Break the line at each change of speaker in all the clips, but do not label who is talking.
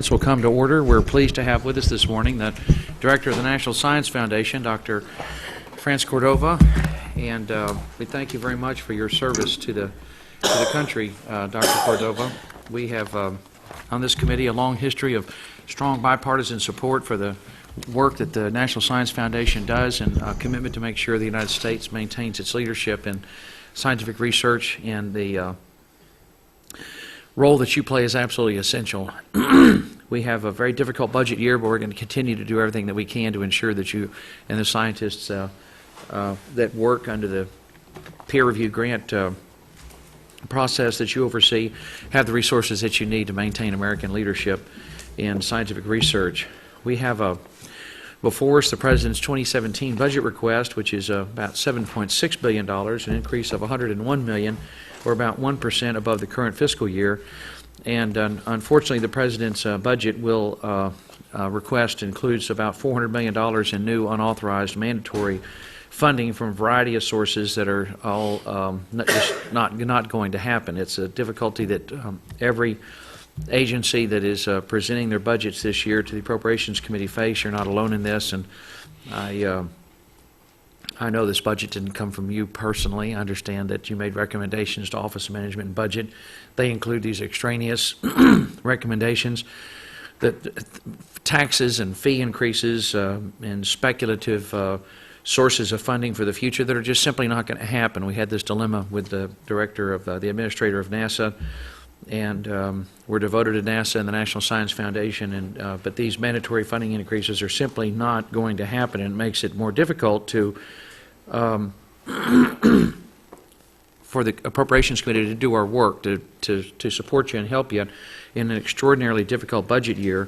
This will come to order. We're pleased to have with us this morning the Director of the National Science Foundation, Dr. Cordova, and we thank you very much for your service to the country, Dr. Cordova. We have on this committee a long history of strong bipartisan support for the work that the National Science Foundation does, and a commitment to make sure the United States maintains its leadership in scientific research, and the role that you play is absolutely essential. We have a very difficult budget year, but we're going to continue to do everything that we can to ensure that you and the scientists that work under the peer-reviewed grant process that you oversee have the resources that you need to maintain American leadership in scientific research. We have before us the President's 2017 budget request, which is about $7.6 billion, an increase of $101 million, or about 1% above the current fiscal year. And unfortunately, the President's budget request includes about $400 million in new unauthorized mandatory funding from a variety of sources that are all not going to happen. It's a difficulty that every agency that is presenting their budgets this year to the Appropriations Committee face. You're not alone in this, and I know this budget didn't come from you personally. I understand that you made recommendations to Office of Management and Budget. They include these extraneous recommendations that taxes and fee increases and speculative sources of funding for the future that are just simply not going to happen. We had this dilemma with the director of the administrator of NASA, and we're devoted to NASA and the National Science Foundation, and but these mandatory funding increases are simply not going to happen, and it makes it more difficult to for the Appropriations Committee to do our work, to support you and help you in an extraordinarily difficult budget year.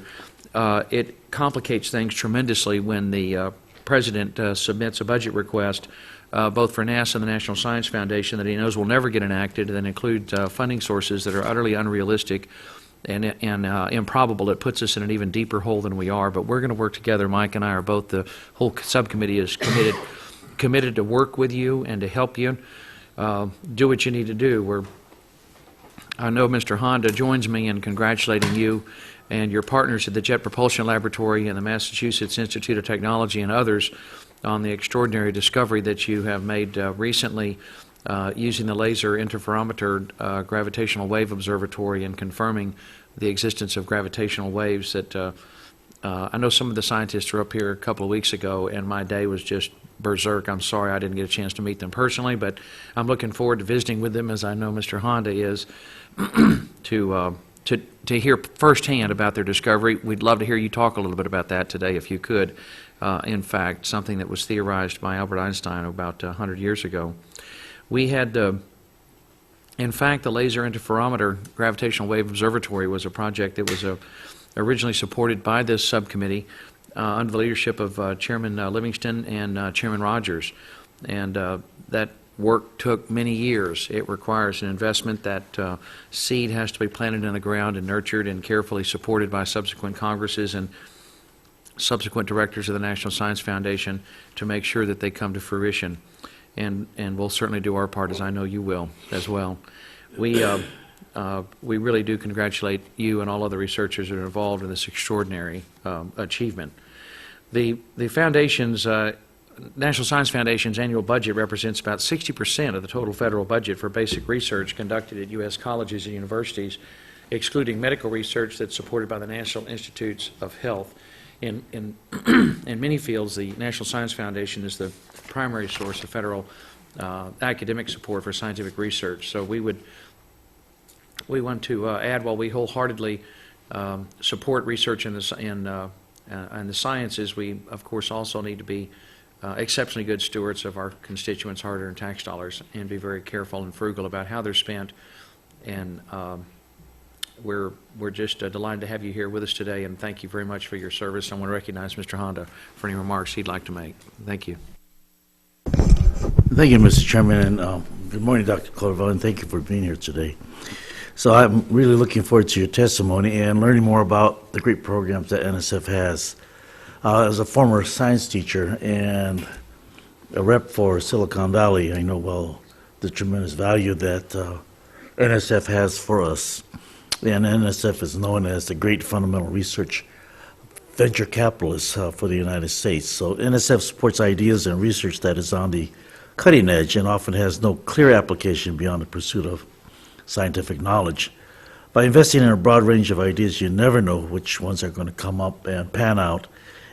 It complicates things tremendously when the President submits a budget request both for NASA and the National Science Foundation that he knows will never get enacted, and include funding sources that are utterly unrealistic and improbable. It puts us in an even deeper hole than we are, but we're going to work together. Mike and I are both, the whole subcommittee is committed to work with you and to help you do what you need to do. I know Mr. Honda joins me in congratulating you and your partners at the Jet Propulsion Laboratory and the Massachusetts Institute of Technology and others on the extraordinary discovery that you have made recently using the laser interferometer gravitational wave observatory and confirming the existence of gravitational waves. That I know some of the scientists were up here a couple of weeks ago, and my day was just berserk. I'm sorry I didn't get a chance to meet them personally, but I'm looking forward to visiting with them, as I know Mr. Honda is, to hear firsthand about their discovery. We'd love to hear you talk a little bit about that today, if you could. In fact, something that was theorized by Albert Einstein about 100 years ago. We had, in fact, the Laser Interferometer Gravitational Wave Observatory was a project that was originally supported by this subcommittee under the leadership of Chairman Livingston and Chairman Rogers. And that work took many years. It requires an investment. That seed has to be planted in the ground and nurtured and carefully supported by subsequent Congresses and subsequent directors of the National Science Foundation to make sure that they come to fruition. And we'll certainly do our part, as I know you will as well. We really do congratulate you and all other researchers that are involved in this extraordinary achievement. The Foundation's National Science Foundation's annual budget represents about 60% of the total federal budget for basic research conducted at U.S. colleges and universities, excluding medical research that's supported by the National Institutes of Health. In many fields, the National Science Foundation is the primary source of federal academic support for scientific research. So we want to add, while we wholeheartedly support research in the sciences, we of course also need to be exceptionally good stewards of our constituents' hard-earned tax dollars and be very careful and frugal about how they're spent. And we're just delighted to have you here with us today, and thank you very much for your service. I want to recognize Mr. Honda for any remarks he'd like to make. Thank you.
Thank you, Mr. Chairman, and good morning, Dr. Cordova, and thank you for being here today. So I'm really looking forward to your testimony and learning more about the great programs that NSF has. As a former science teacher and a rep for Silicon Valley, I know well the tremendous value that NSF has for us. And NSF is known as the great fundamental research venture capitalist for the United States. So NSF supports ideas and research that is on the cutting edge and often has no clear application beyond the pursuit of scientific knowledge. By investing in a broad range of ideas, you never know which ones are going to come up and pan out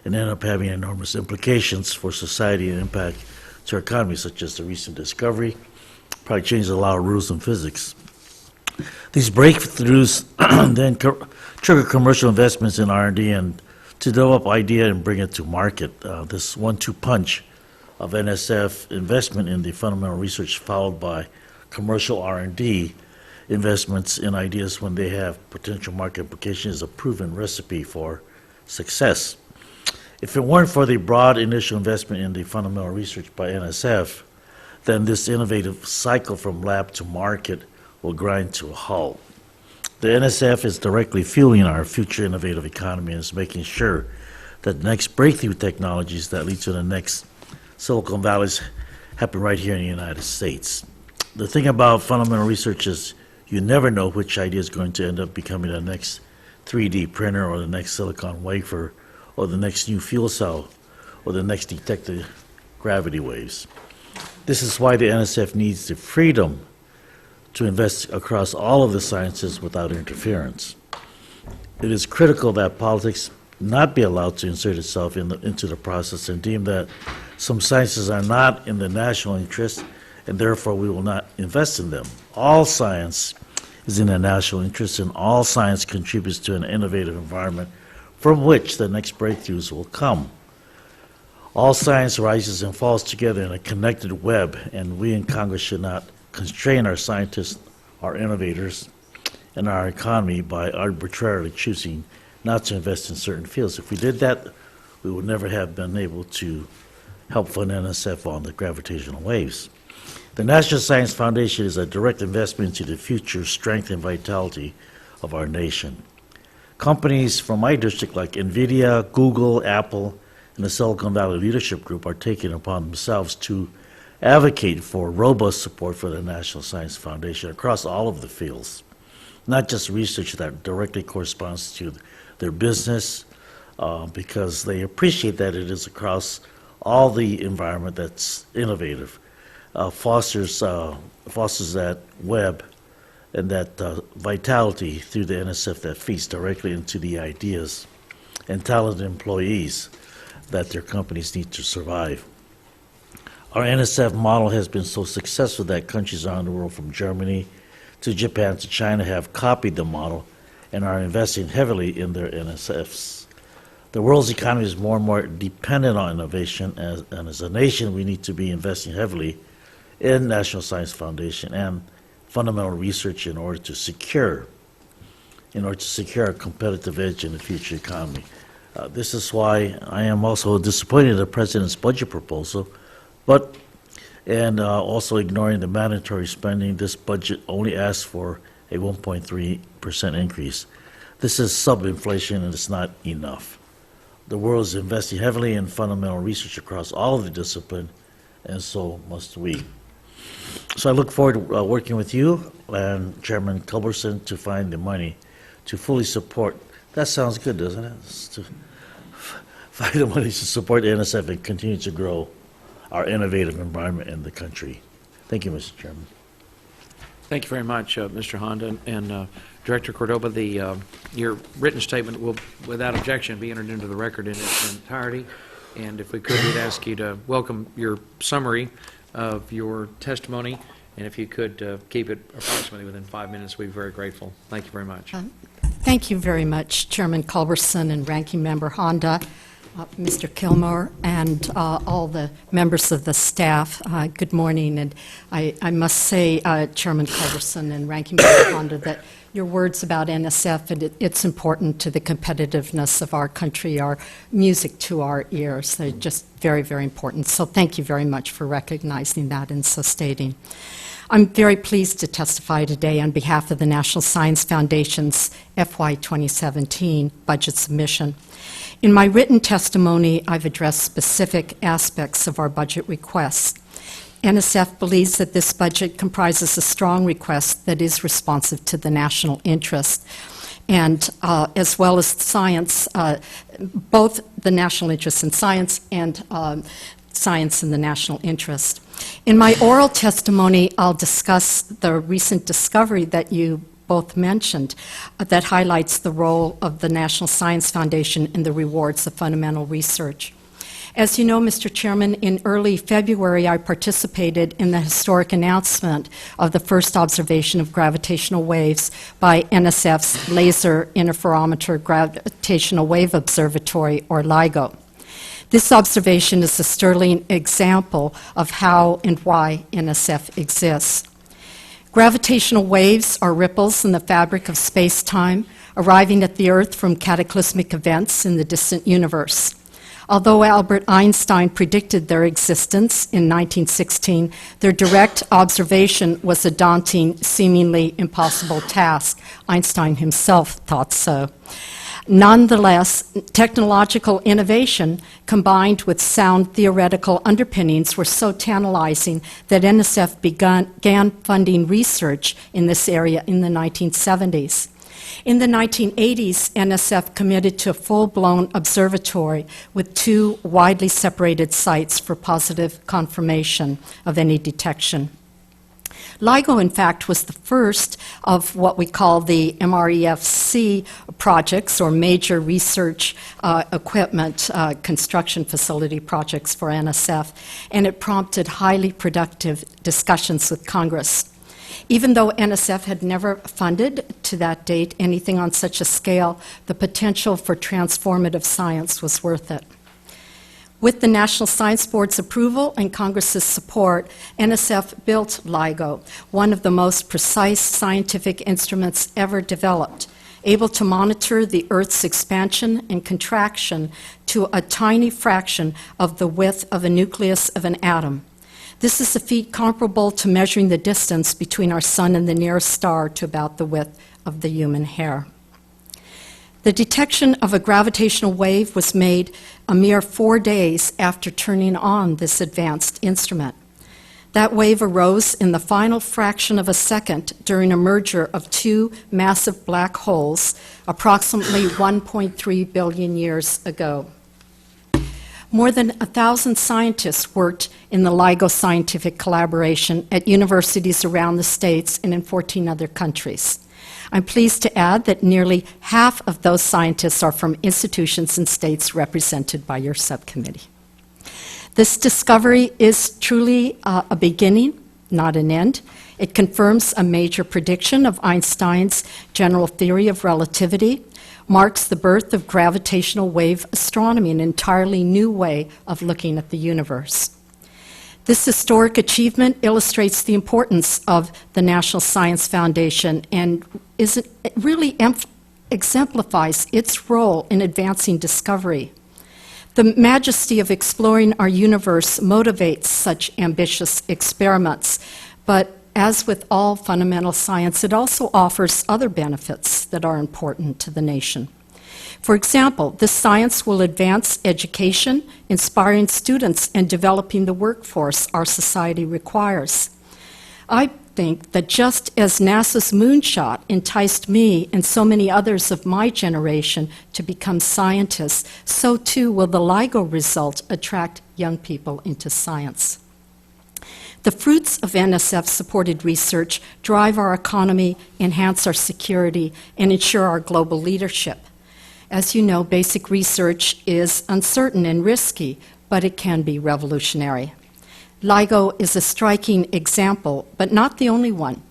and end up having enormous implications for society and impact to our economy, such as the recent discovery, probably changed a lot of rules in physics. These breakthroughs then trigger commercial investments in R&D and to develop idea and bring it to market. This 1-2 punch of NSF investment in the fundamental research followed by commercial R&D investments in ideas when they have potential market implication is a proven recipe for success. If it weren't for the broad initial investment in the fundamental research by NSF, then this innovative cycle from lab to market will grind to a halt. The NSF is directly fueling our future innovative economy and is making sure that the next breakthrough technologies that lead to the next Silicon Valleys happen right here in the United States. The thing about fundamental research is you never know which idea is going to end up becoming the next 3D printer or the next silicon wafer or the next new fuel cell or the next detected gravity waves. This is why the NSF needs the freedom to invest across all of the sciences without interference. It is critical that politics not be allowed to insert itself into the process and deem that some sciences are not in the national interest and therefore we will not invest in them. All science is in the national interest and all science contributes to an innovative environment from which the next breakthroughs will come. All science rises and falls together in a connected web, and we in Congress should not constrain our scientists, our innovators, and our economy by arbitrarily choosing not to invest in certain fields. If we did that, we would never have been able to help fund NSF on the gravitational waves. The National Science Foundation is a direct investment into the future strength and vitality of our nation. Companies from my district like NVIDIA, Google, Apple, and the Silicon Valley Leadership Group are taking upon themselves to advocate for robust support for the National Science Foundation across all of the fields, not just research that directly corresponds to their business, because they appreciate that it is across all the environment that's innovative, fosters that web and that vitality through the NSF that feeds directly into the ideas and talented employees that their companies need to survive. Our NSF model has been so successful that countries around the world from Germany to Japan to China have copied the model and are investing heavily in their NSFs. The world's economy is more and more dependent on innovation, and as a nation we need to be investing heavily in National Science Foundation and fundamental research in order to secure a competitive edge in the future economy. This is why I am also disappointed in the President's budget proposal, and also ignoring the mandatory spending. This budget only asks for a 1.3% increase. This is sub-inflation and it's not enough. The world is investing heavily in fundamental research across all of the discipline, and so must we. So I look forward to working with you and Chairman Culberson to find the money to fully support. That sounds good, doesn't it? To find the money to support the NSF and continue to grow our innovative environment in the country. Thank you, Mr. Chairman.
Thank you very much, Mr. Honda. And Director Cordova, your written statement will, without objection, be entered into the record in its entirety. And if we could, we'd ask you to welcome your summary of your testimony. And if you could keep it approximately within 5 minutes, we'd be very grateful. Thank you very much.
Thank you very much, Chairman Culberson and Ranking Member Honda, Mr. Kilmore, and all the members of the staff. Good morning. And I must say, Chairman Culberson and Ranking Member Honda, that your words about NSF, and it's important to the competitiveness of our country, are music to our ears. They're just very, very important. So thank you very much for recognizing that and so stating. I'm very pleased to testify today on behalf of the National Science Foundation's FY 2017 budget submission. In my written testimony, I've addressed specific aspects of our budget requests. NSF believes that this budget comprises a strong request that is responsive to the national interest, and as well as science, both the national interest in science and science in the national interest. In my oral testimony, I'll discuss the recent discovery that you both mentioned that highlights the role of the National Science Foundation in the rewards of fundamental research. As you know, Mr. Chairman, in early February, I participated in the historic announcement of the first observation of gravitational waves by NSF's Laser Interferometer Gravitational Wave Observatory, or LIGO. This observation is a sterling example of how and why NSF exists. Gravitational waves are ripples in the fabric of space-time, arriving at the Earth from cataclysmic events in the distant universe. Although Albert Einstein predicted their existence in 1916, their direct observation was a daunting, seemingly impossible task. Einstein himself thought so. Nonetheless, technological innovation combined with sound theoretical underpinnings were so tantalizing that NSF began funding research in this area in the 1970s. In the 1980s, NSF committed to a full-blown observatory with 2 widely separated sites for positive confirmation of any detection. LIGO, in fact, was the first of what we call the MREFC projects, or major research equipment construction facility projects for NSF, and it prompted highly productive discussions with Congress. Even though NSF had never funded, to that date, anything on such a scale, the potential for transformative science was worth it. With the National Science Board's approval and Congress's support, NSF built LIGO, one of the most precise scientific instruments ever developed, able to monitor the Earth's expansion and contraction to a tiny fraction of the width of a nucleus of an atom. This is a feat comparable to measuring the distance between our sun and the nearest star to about the width of the human hair. The detection of a gravitational wave was made a mere 4 days after turning on this advanced instrument. That wave arose in the final fraction of a second during a merger of 2 massive black holes approximately 1.3 billion years ago. More than 1,000 scientists worked in the LIGO scientific collaboration at universities around the states and in 14 other countries. I'm pleased to add that nearly half of those scientists are from institutions and states represented by your subcommittee. This discovery is truly a beginning, not an end. It confirms a major prediction of Einstein's general theory of relativity, marks the birth of gravitational wave astronomy, an entirely new way of looking at the universe. This historic achievement illustrates the importance of the National Science Foundation and it really exemplifies its role in advancing discovery. The majesty of exploring our universe motivates such ambitious experiments, but as with all fundamental science, it also offers other benefits that are important to the nation. For example, this science will advance education, inspiring students and developing the workforce our society requires. I think that just as NASA's moonshot enticed me and so many others of my generation to become scientists, so too will the LIGO result attract young people into science. The fruits of NSF-supported research drive our economy, enhance our security, and ensure our global leadership. As you know, basic research is uncertain and risky, but it can be revolutionary. LIGO is a striking example, but not the only one.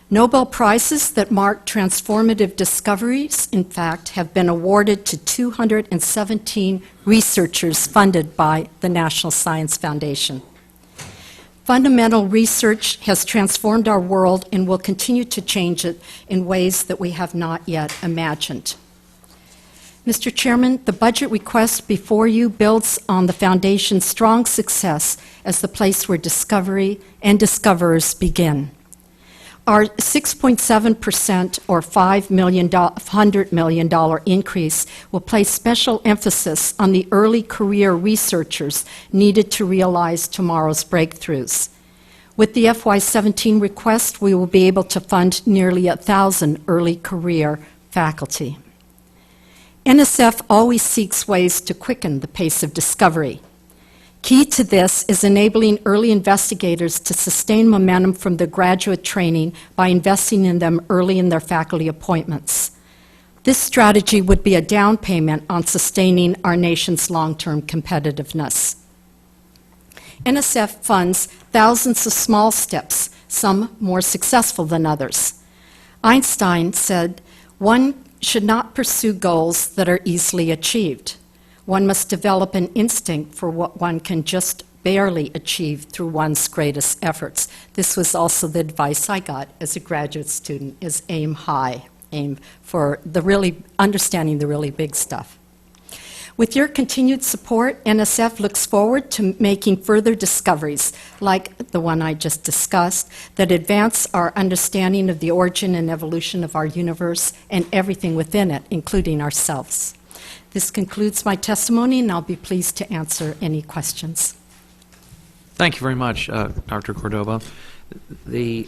Nobel Prizes that mark transformative discoveries, in fact, have been awarded to 217 researchers funded by the National Science Foundation. Fundamental research has transformed our world and will continue to change it in ways that we have not yet imagined. Mr. Chairman, the budget request before you builds on the Foundation's strong success as the place where discovery and discoverers begin. Our 6.7% or $500 million increase will place special emphasis on the early career researchers needed to realize tomorrow's breakthroughs. With the FY17 request, we will be able to fund nearly 1,000 early career faculty. NSF always seeks ways to quicken the pace of discovery. Key to this is enabling early investigators to sustain momentum from their graduate training by investing in them early in their faculty appointments. This strategy would be a down payment on sustaining our nation's long-term competitiveness. NSF funds thousands of small steps, some more successful than others. Einstein said, "One should not pursue goals that are easily achieved. One must develop an instinct for what one can just barely achieve through one's greatest efforts." This was also the advice I got as a graduate student, is aim high, aim for understanding the really big stuff. With your continued support, NSF looks forward to making further discoveries, like the one I just discussed, that advance our understanding of the origin and evolution of our universe and everything within it, including ourselves. This concludes my testimony, and I'll be pleased to answer any questions.
Thank you very much, Dr. Cordova. The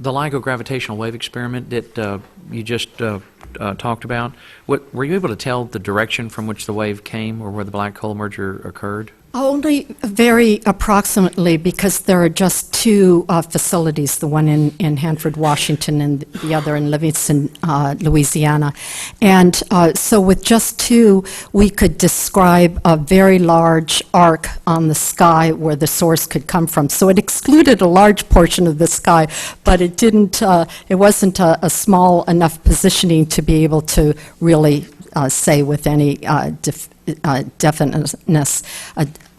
LIGO gravitational wave experiment that you just talked about, were you able to tell the direction from which the wave came or where the black hole merger occurred?
Only very approximately, because there are just two facilities, the one in Hanford, Washington, and the other in Livingston, Louisiana. And so with just two, we could describe a very large arc on the sky where the source could come from. So it excluded a large portion of the sky, but it didn't, it wasn't a small enough positioning to be able to really say with any definiteness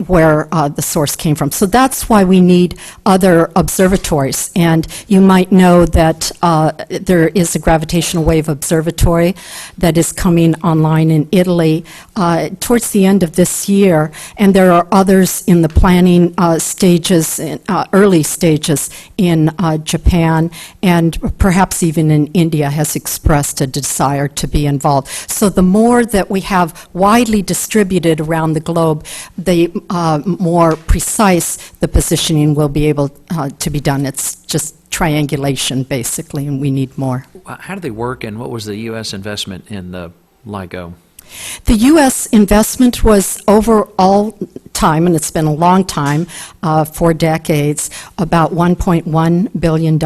where the source came from. So that's why we need other observatories. And you might know that there is a gravitational wave observatory that is coming online in Italy towards the end of this year. And there are others in the planning stages, early stages in Japan, and perhaps even in India has expressed a desire to be involved. So the more that we have widely distributed around the globe, the more precise the positioning will be able to be done. It's just triangulation, basically, and we need more.
How do they work, and what was the U.S. investment in the LIGO?
The U.S. investment was over all time, and it's been a long time, 4 decades, about $1.1 billion,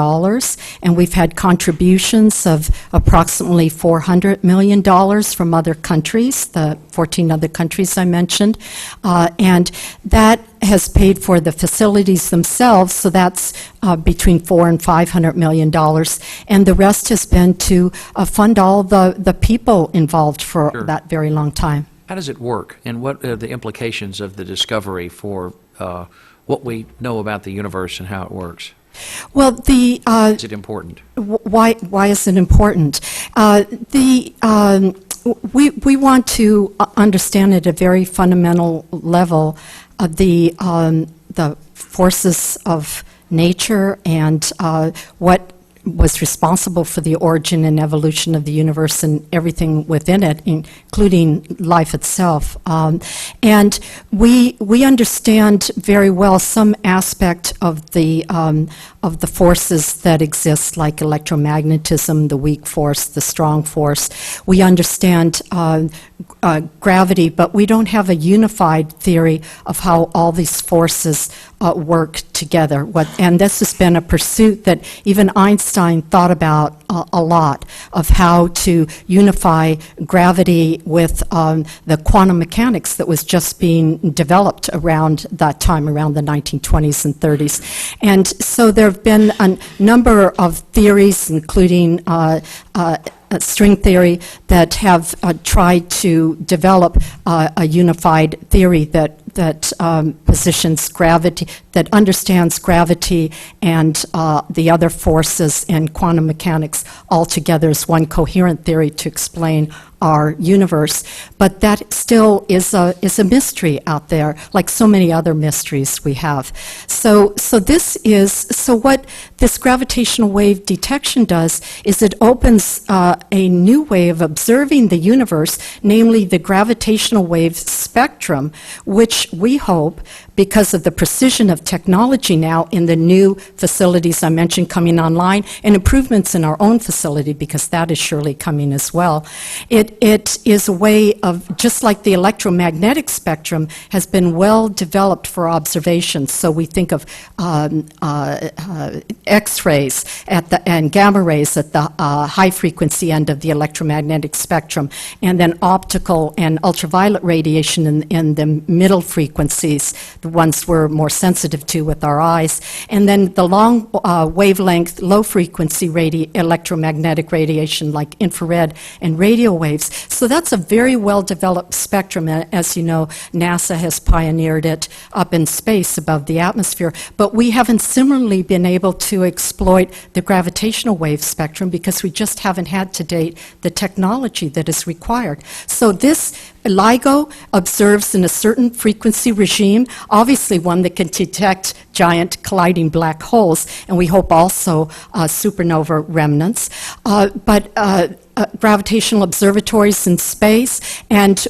and we've had contributions of approximately $400 million from other countries, the 14 other countries I mentioned, and that has paid for the facilities themselves, so that's between $400 and $500 million, and the rest has been to fund all the people involved for
Sure.
that very long time.
How does it work, and what are the implications of the discovery for what we know about the universe and how it works?
Well, the
Is it important?
why is it important? We want to understand at a very fundamental level the forces of nature and what was responsible for the origin and evolution of the universe and everything within it, including life itself. And we understand very well some aspect of the forces that exist, like electromagnetism, the weak force, the strong force. We understand gravity, but we don't have a unified theory of how all these forces work together. And this has been a pursuit that even Einstein thought about a lot, of how to unify gravity with the quantum mechanics that was just being developed around that time, around the 1920s and 30s. And so there have been a number of theories, including string theory, that have tried to develop a unified theory that positions gravity, that understands gravity and the other forces and quantum mechanics all together as one coherent theory to explain our universe. But that still is a mystery out there, like so many other mysteries we have. So what this gravitational wave detection does is it opens a new way of observing the universe, namely the gravitational wave spectrum, which we hope, because of the precision of technology now in the new facilities I mentioned coming online, and improvements in our own facility, because that is surely coming as well. It is a way of, just like the electromagnetic spectrum has been well developed for observations. So we think of X-rays and gamma rays at the high frequency end of the electromagnetic spectrum, and then optical and ultraviolet radiation in the middle frequencies, the ones we're more sensitive to with our eyes, and then the long wavelength, low frequency electromagnetic radiation like infrared and radio waves. So that's a very well developed spectrum. As you know, NASA has pioneered it up in space above the atmosphere, but we haven't similarly been able to exploit the gravitational wave spectrum because we just haven't had to date the technology that is required. So this LIGO observes in a certain frequency regime, obviously one that can detect giant colliding black holes, and we hope also supernova remnants, but gravitational observatories in space and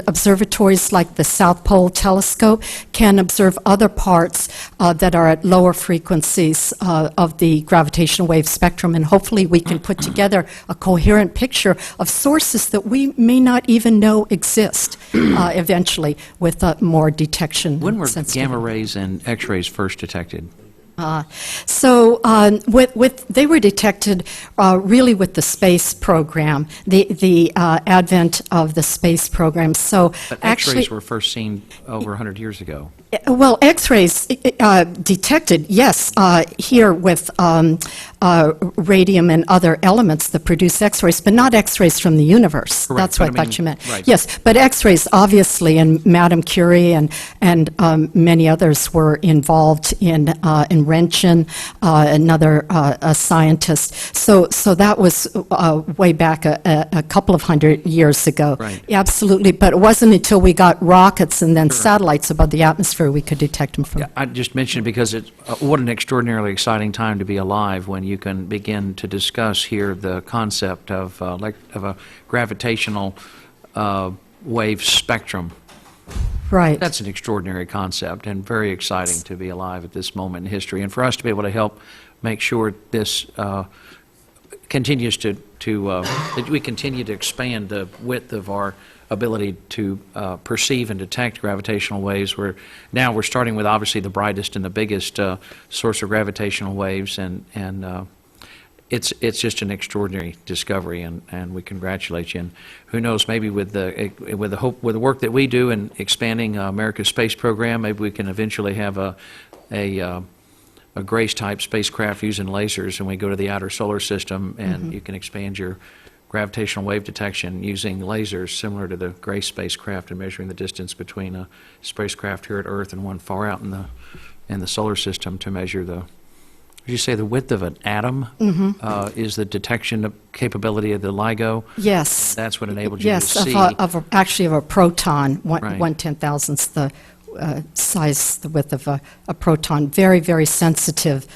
observatories like the South Pole Telescope can observe other parts that are at lower frequencies of the gravitational wave spectrum, and hopefully we can put together a coherent picture of sources that we may not even know exist eventually with more detection.
When were
sensitivity.
gamma rays and X-rays first detected?
They were detected really with the space program, the advent of the space program. So
But
actually,
X-rays were first seen over 100 years ago.
well, X-rays detected, yes, here with radium and other elements that produce X-rays, but not X-rays from the universe.
Correct,
That's what
but
I
I
thought
mean,
you meant.
right.
Yes, but X-rays, obviously, and Madame Curie and many others were involved in Roentgen, another scientist. So that was way back a couple of 100 years ago.
Right.
Absolutely, but it wasn't until we got rockets and then satellites above the atmosphere we could detect them from.
Yeah, I just mentioned because what an extraordinarily exciting time to be alive when you can begin to discuss here the concept of a gravitational wave spectrum.
Right.
That's an extraordinary concept and very exciting to be alive at this moment in history, and for us to be able to help make sure this continues that we continue to expand the width of our ability to perceive and detect gravitational waves. We're starting with obviously the brightest and the biggest source of gravitational waves, and it's just an extraordinary discovery, and we congratulate you. And who knows, maybe with the work that we do in expanding America's space program, maybe we can eventually have a GRACE-type spacecraft using lasers, and we go to the outer solar system, and you can expand your gravitational wave detection using lasers similar to the GRACE spacecraft and measuring the distance between a spacecraft here at Earth and one far out in the solar system to measure the, would you say the width of an atom is the detection capability of the LIGO?
Yes.
That's what enabled you
Yes,
to see.
actually of a proton,
Right.
1/10,000th the size, the width of a proton. Very, very sensitive,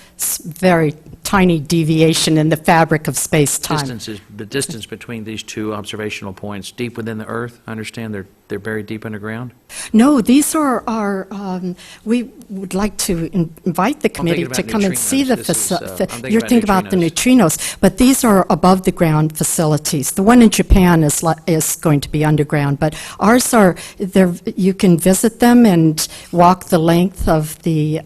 very tiny deviation in the fabric of space-time.
The distance between these two observational points, deep within the Earth, I understand they're buried deep underground?
No, these are we would like to invite the committee
about
to come and see the
neutrinos. I'm thinking
you're
about
thinking about the
neutrinos.
neutrinos, but these are above the ground facilities. The one in Japan is going to be underground, but ours are there. You can visit them and walk the length of the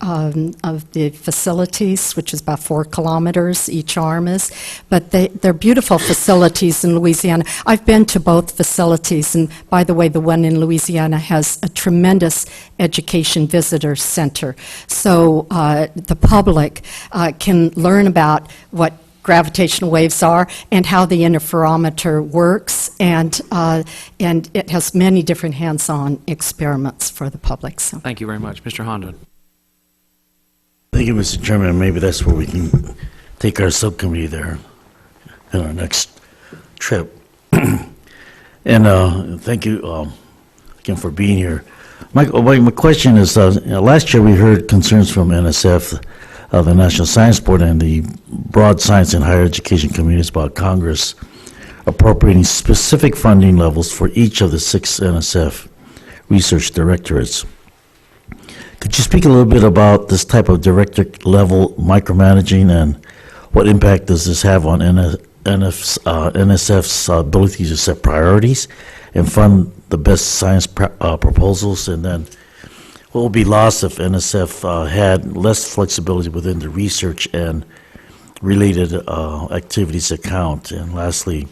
facilities, which is about 4 kilometers each arm is. But they're beautiful facilities in Louisiana. I've been to both facilities, and by the way, the one in Louisiana has a tremendous education visitor center. So the public can learn about what gravitational waves are and how the interferometer works, and it has many different hands-on experiments for the public. So.
Thank you very much. Mr. Honda.
Thank you, Mr. Chairman. Maybe that's where we can take our subcommittee there in our next trip. And thank you again for being here. My question is, last year we heard concerns from NSF, the National Science Board, and the broad science and higher education communities about Congress appropriating specific funding levels for each of the 6 NSF research directorates. Could you speak a little bit about this type of director-level micromanaging, and what impact does this have on NSF's ability to set priorities and fund the best science proposals? And then what will be lost if NSF had less flexibility within the research and related activities account? And lastly,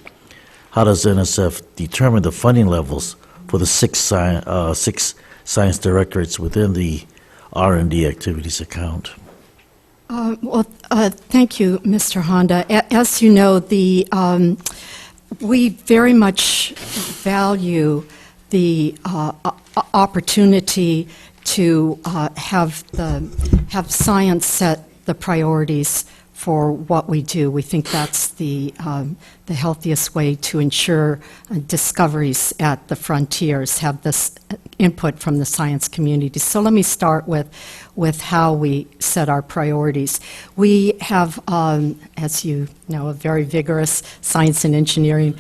how does NSF determine the funding levels for the 6 science directorates within the R&D activities account?
Thank you, Mr. Honda. As you know, we very much value the opportunity to have science set the priorities for what we do. We think that's the healthiest way to ensure discoveries at the frontiers, have this input from the science community. So let me start with how we set our priorities. We have, as you know, a very vigorous science and engineering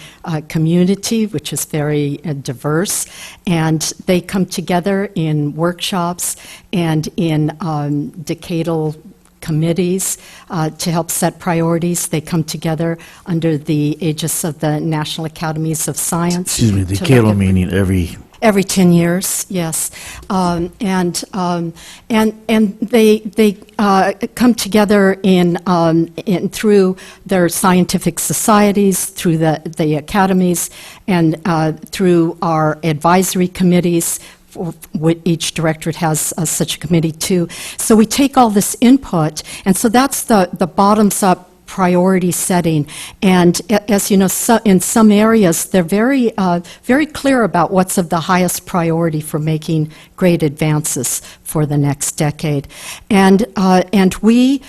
community, which is very diverse, and they come together in workshops and in decadal committees to help set priorities. They come together under the aegis of the National Academies of Science.
Excuse me, decadal meaning
every 10 years, yes, and they come together in through their scientific societies, through the academies, and through our advisory committees. Each directorate has such a committee too. So we take all this input, and so that's the bottoms-up priority setting. And as you know, in some areas, they're very clear about what's of the highest priority for making great advances for the next decade. And we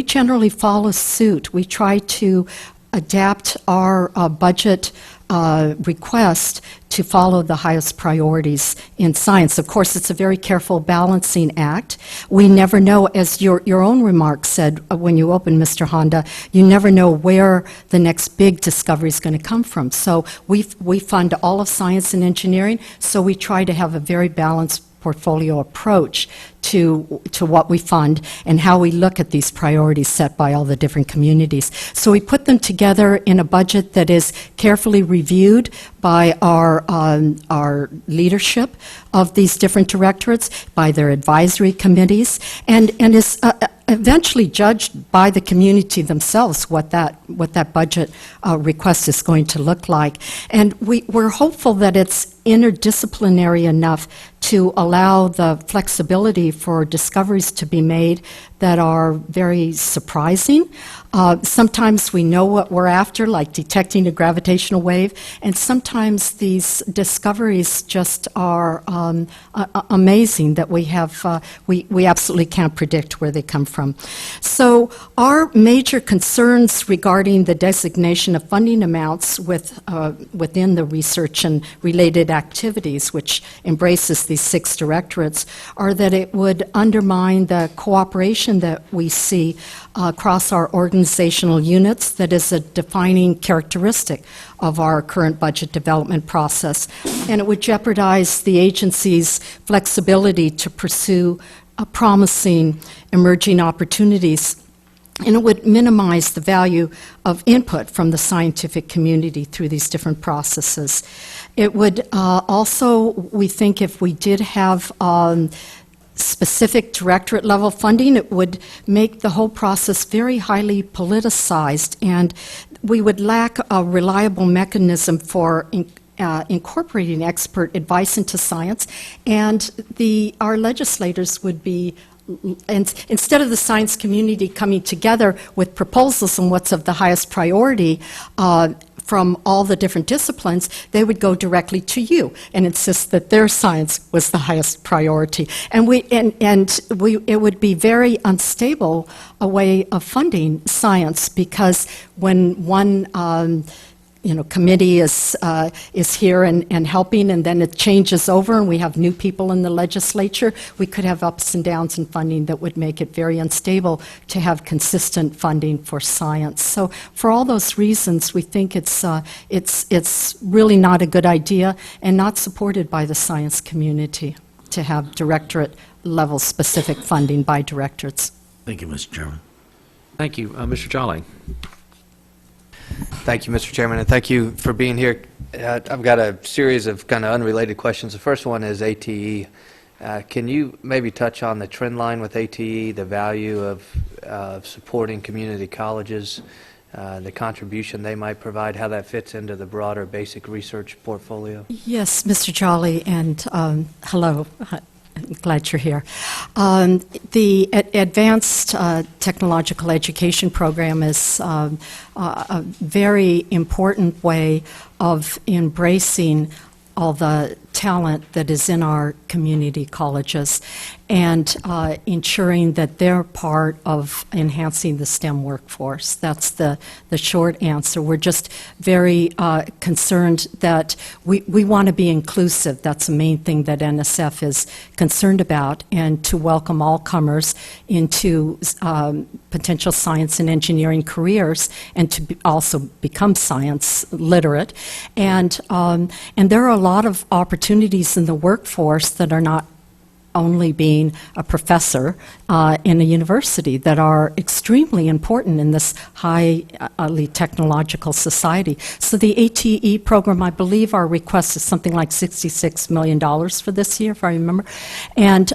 generally follow suit. We try to adapt our budget request to follow the highest priorities in science. Of course, it's a very careful balancing act. We never know, as your own remark said when you opened, Mr. Honda, you never know where the next big discovery is going to come from. So we fund all of science and engineering, so we try to have a very balanced portfolio approach to what we fund and how we look at these priorities set by all the different communities. So we put them together in a budget that is carefully reviewed by our leadership of these different directorates, by their advisory committees, and is eventually judged by the community themselves what that budget request is going to look like. And we're hopeful that it's interdisciplinary enough to allow the flexibility for discoveries to be made that are very surprising. Sometimes we know what we're after, like detecting a gravitational wave, and sometimes these discoveries just are amazing that we have, we absolutely can't predict where they come from. So our major concerns regarding the designation of funding amounts within the research and related activities, which embraces these 6 directorates, are that it would undermine the cooperation that we see across our organizational units that is a defining characteristic of our current budget development process. And it would jeopardize the agency's flexibility to pursue promising emerging opportunities, and it would minimize the value of input from the scientific community through these different processes. It would also, we think, if we did have specific directorate level funding, it would make the whole process very highly politicized, and we would lack a reliable mechanism for incorporating expert advice into science, and our legislators would be, and instead of the science community coming together with proposals on what's of the highest priority from all the different disciplines, they would go directly to you and insist that their science was the highest priority. And it would be very unstable a way of funding science, because when one committee is here and helping, and then it changes over and we have new people in the legislature, we could have ups and downs in funding that would make it very unstable to have consistent funding for science. So for all those reasons, we think it's really not a good idea and not supported by the science community to have directorate level specific funding by directorates.
Thank you, Mr. Chairman.
Thank you. Mr. Jolly.
Thank you, Mr. Chairman, and thank you for being here. I've got a series of kind of unrelated questions. The first one is ATE. Can you maybe touch on the trend line with ATE, the value of supporting community colleges, the contribution they might provide, how that fits into the broader basic research portfolio?
Yes, Mr. Jolly, and hello. I'm glad you're here. The Advanced Technological Education Program is a very important way of embracing all the talent that is in our community colleges and ensuring that they're part of enhancing the STEM workforce. That's the short answer. We're just very concerned that we want to be inclusive. That's the main thing that NSF is concerned about, and to welcome all comers into potential science and engineering careers, and to also become science literate. And there are a lot of opportunities in the workforce that are not only being a professor in a university, that are extremely important in this highly technological society. So the ATE program, I believe our request is something like $66 million for this year, if I remember. And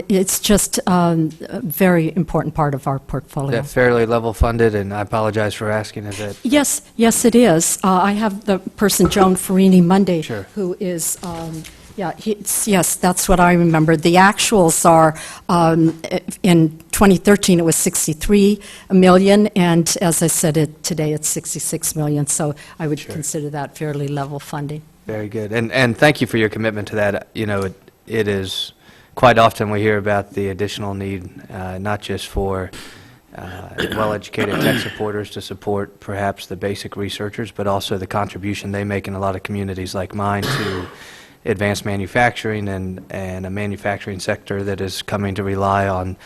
it's just a very important part of our portfolio.
Is that fairly level funded? And I apologize for asking. Is it?
Yes, it is. I have the person, Joan Farini Monday,
Sure.
who is... yes, that's what I remember. The actuals are, in 2013 it was 63 million, and as I said, today it's 66 million, so I would consider that fairly level funding.
Very good. And thank you for your commitment to that. You know, it is quite often we hear about the additional need, not just for well-educated tech supporters to support perhaps the basic researchers, but also the contribution they make in a lot of communities like mine to advanced manufacturing and a manufacturing sector that is coming to rely on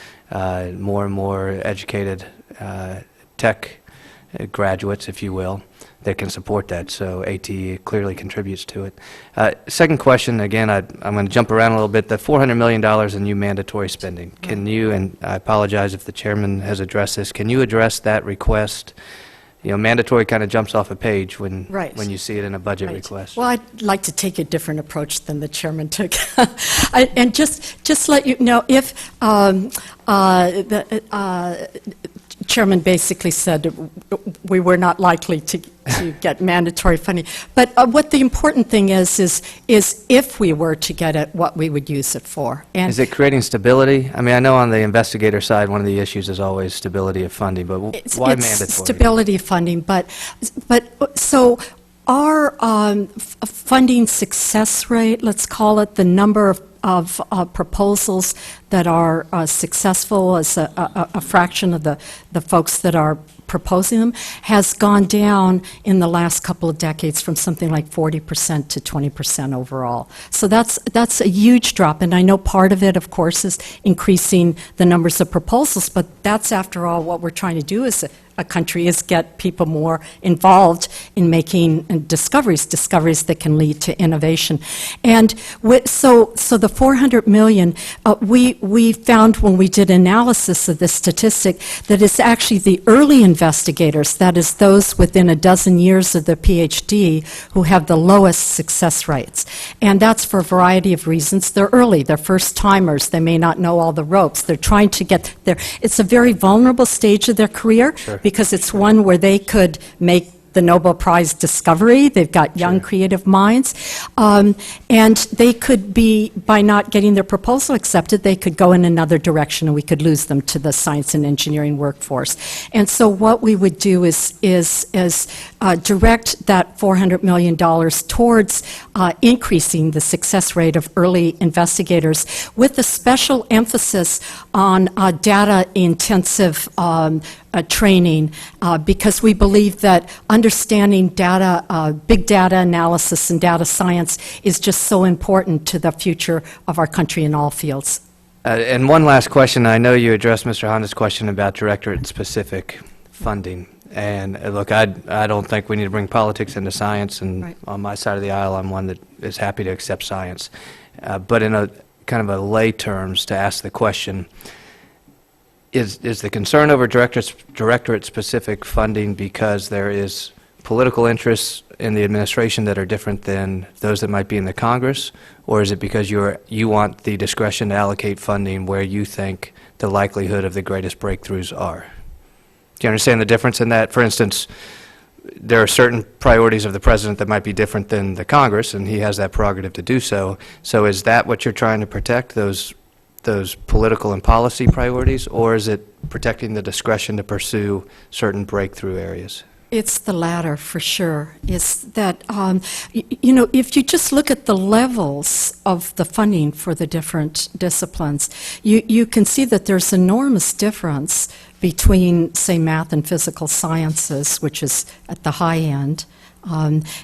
more and more educated tech graduates, if you will, that can support that. So ATE clearly contributes to it. Second question, again, I'm going to jump around a little bit. The $400 million in new mandatory spending. Can you, and I apologize if the chairman has addressed this, can you address that request? You know, mandatory kind of jumps off a page when you see it in a budget request.
Well, I'd like to take a different approach than the chairman took. And just let you know, if the chairman basically said we were not likely to get mandatory funding. But what the important thing is if we were to get it, what we would use it for. And
is it creating stability? I mean, I know on the investigator side, one of the issues is always stability of funding, but why mandatory?
It's stability of funding, but so our funding success rate, let's call it, the number of proposals that are successful as a fraction of the folks that are proposing them, has gone down in the last couple of decades from something like 40% to 20% overall. So that's a huge drop, and I know part of it, of course, is increasing the numbers of proposals, but that's, after all, what we're trying to do as a country, is get people more involved in making discoveries that can lead to innovation. And so the 400 million, we found when we did analysis of this statistic that it's actually the early investigators, that is those within a dozen years of their PhD, who have the lowest success rates. And that's for a variety of reasons. They're early, they're first timers, they may not know all the ropes, they're trying to get there. It's a very vulnerable stage of their career, because it's one where they could make the Nobel Prize discovery. They've got young, creative minds. And they could be, by not getting their proposal accepted, they could go in another direction and we could lose them to the science and engineering workforce. And so what we would do is direct that $400 million towards increasing the success rate of early investigators with a special emphasis on data-intensive training, because we believe that understanding data, big data analysis and data science is just so important to the future of our country in all fields.
And one last question. I know you addressed Mr. Honda's question about directorate-specific funding. And look, I don't think we need to bring politics into science, and
Right.
on my side of the aisle, I'm one that is happy to accept science. But in a kind of a lay terms, to ask the question, is the concern over directorate-specific funding because there is political interests in the administration that are different than those that might be in the Congress, or is it because you want the discretion to allocate funding where you think the likelihood of the greatest breakthroughs are? Do you understand the difference in that? For instance, there are certain priorities of the president that might be different than the Congress, and he has that prerogative to do so. So is that what you're trying to protect, those political and policy priorities, or is it protecting the discretion to pursue certain breakthrough areas?
It's the latter, for sure. Is that, if you just look at the levels of the funding for the different disciplines, you can see that there's enormous difference between, say, math and physical sciences, which is at the high end,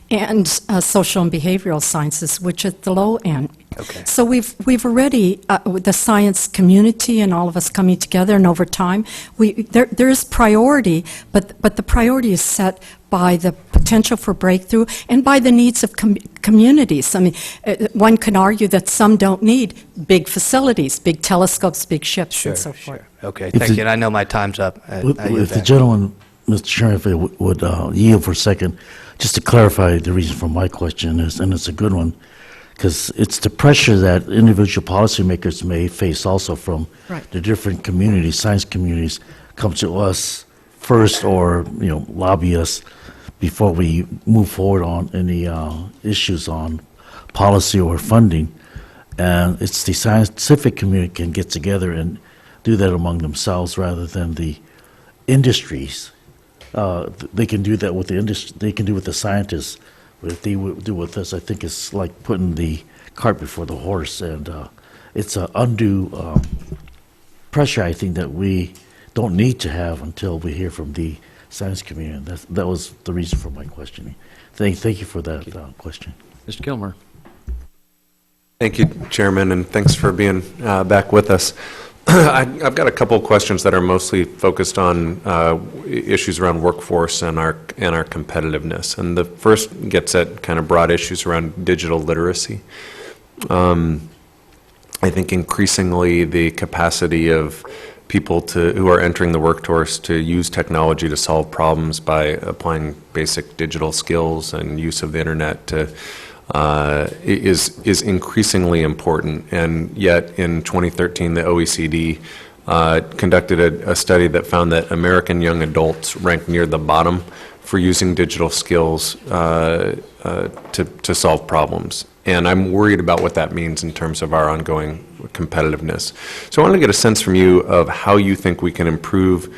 and social and behavioral sciences, which at the low end.
Okay.
So we've already, with the science community and all of us coming together, and over time, there is priority, but the priority is set by the potential for breakthrough and by the needs of communities. I mean, one can argue that some don't need big facilities, big telescopes, big ships, and so forth.
Sure. Okay, thank you. And I know my time's up.
If the gentleman, Mr. Chairman, if it would yield for a second, just to clarify the reason for my question is, and it's a good one, because it's the pressure that individual policymakers may face also from
Right.
the different communities, science communities, come to us first, or lobby us before we move forward on any issues on policy or funding. And it's the scientific community can get together and do that among themselves rather than the industries. They can do that with the industry. They can do with the scientists. But if they would do with us, I think it's like putting the cart before the horse, and it's an undue pressure, I think, that we don't need to have until we hear from the science community. That was the reason for my questioning. Thank you for that question.
Mr. Kilmer.
Thank you, Chairman, and thanks for being back with us. I've got a couple of questions that are mostly focused on issues around workforce and our competitiveness. And the first gets at kind of broad issues around digital literacy. I think increasingly the capacity of people who are entering the workforce to use technology to solve problems by applying basic digital skills and use of the internet is increasingly important. And yet in 2013, the OECD conducted a study that found that American young adults ranked near the bottom for using digital skills to solve problems. And I'm worried about what that means in terms of our ongoing competitiveness. So I want to get a sense from you of how you think we can improve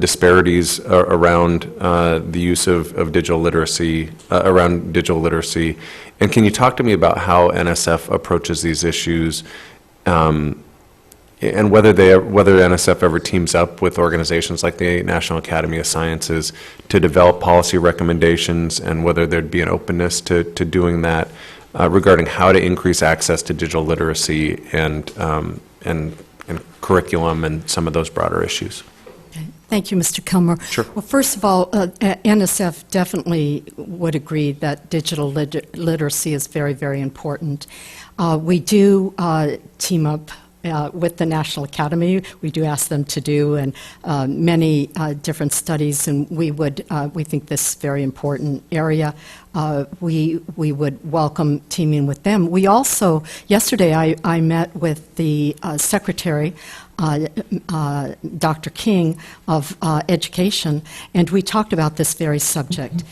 disparities around the use of digital literacy, around digital literacy. And can you talk to me about how NSF approaches these issues, and whether NSF ever teams up with organizations like the National Academy of Sciences to develop policy recommendations, and whether there'd be an openness to doing that regarding how to increase access to digital literacy and curriculum and some of those broader issues.
Thank you, Mr. Kilmer.
Sure.
Well, first of all, NSF definitely would agree that digital literacy is very, very important. We do team up with the National Academy. We do ask them to do and many different studies, and we think this is a very important area. We would welcome teaming with them. We also, yesterday I met with the Secretary, Dr. King of Education, and we talked about this very subject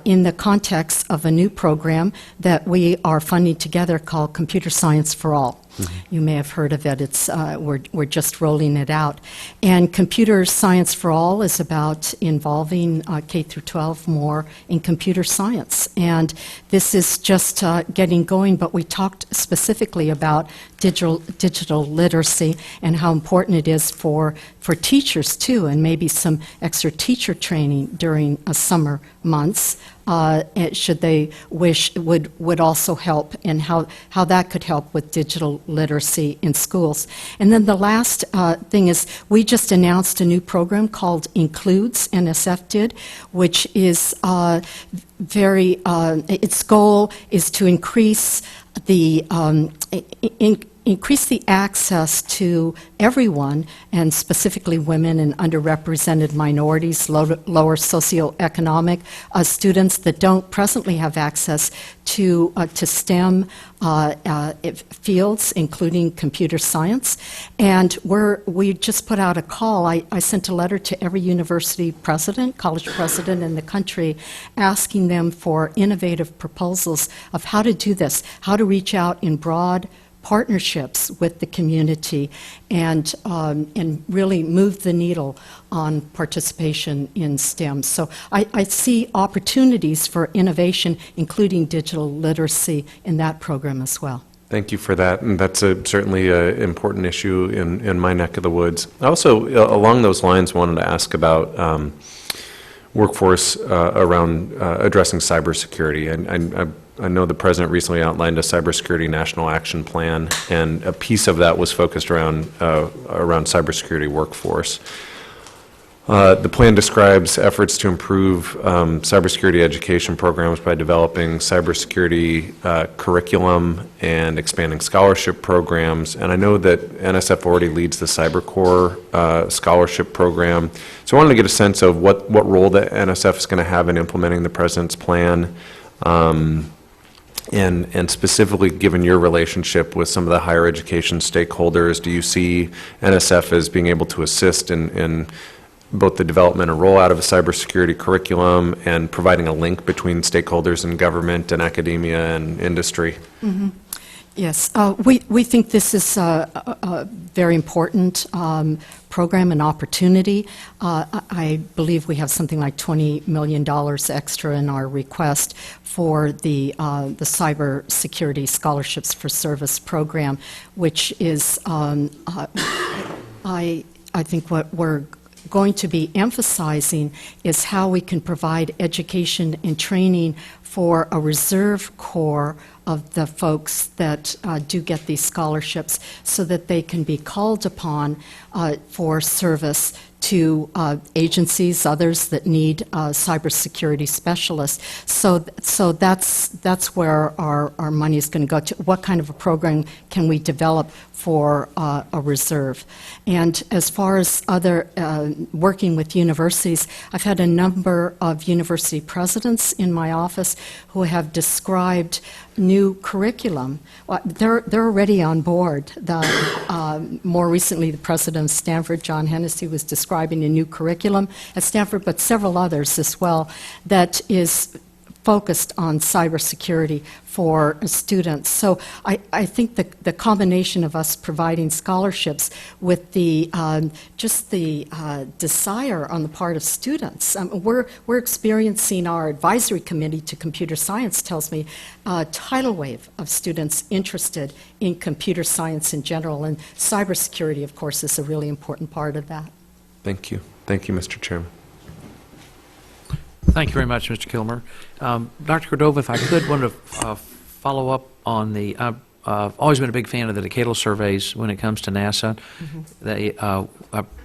in the context of a new program that we are funding together called Computer Science for All. You may have heard of it. It's we're just rolling it out. And Computer Science for All is about involving K through 12 more in computer science. And this is just getting going, but we talked specifically about digital literacy and how important it is for teachers too, and maybe some extra teacher training during summer months, should they wish, would also help, and how that could help with digital literacy in schools. And then the last thing is we just announced a new program called Includes, NSF did, which is its goal is to increase the increase the access to everyone, and specifically women and underrepresented minorities, lower socioeconomic students that don't presently have access to STEM fields, including computer science. And we just put out a call. I sent a letter to every university president, college president in the country, asking them for innovative proposals of how to do this, how to reach out in broad partnerships with the community and really move the needle on participation in STEM. So I see opportunities for innovation, including digital literacy, in that program as well.
Thank you for that, and that's certainly an important issue in my neck of the woods. I also, along those lines, wanted to ask about workforce around addressing cybersecurity. And I know the President recently outlined a cybersecurity national action plan, and a piece of that was focused around cybersecurity workforce. The plan describes efforts to improve cybersecurity education programs by developing cybersecurity curriculum and expanding scholarship programs. And I know that NSF already leads the Cyber Corps scholarship program. So I wanted to get a sense of what role the NSF is going to have in implementing the President's plan. And specifically, given your relationship with some of the higher education stakeholders, do you see NSF as being able to assist in both the development and rollout of a cybersecurity curriculum and providing a link between stakeholders in government and academia and industry?
Mm-hmm. Yes, we think this is a very important program and opportunity. I believe we have something like $20 million extra in our request for the Cybersecurity Scholarships for Service program, which is, I think what we're going to be emphasizing is how we can provide education and training for a reserve corps of the folks that do get these scholarships, so that they can be called upon for service to agencies, others that need cybersecurity specialists. So that's where our money is going to go to. What kind of a program can we develop for a reserve? And as far as other working with universities, I've had a number of university presidents in my office who have described new curriculum. Well, they're already on board. More recently, the president of Stanford, John Hennessy, was describing a new curriculum at Stanford, but several others as well, that is focused on cybersecurity for students. So I think the combination of us providing scholarships with the just the desire on the part of students. We're experiencing, our advisory committee to computer science tells me, a tidal wave of students interested in computer science in general, and cybersecurity, of course, is a really important part of that.
Thank you. Thank you, Mr. Chairman.
Thank you very much, Mr. Kilmer. Dr. Cordova, if I could, want to follow up on the, I've always been a big fan of the decadal surveys when it comes to NASA. Mm-hmm. They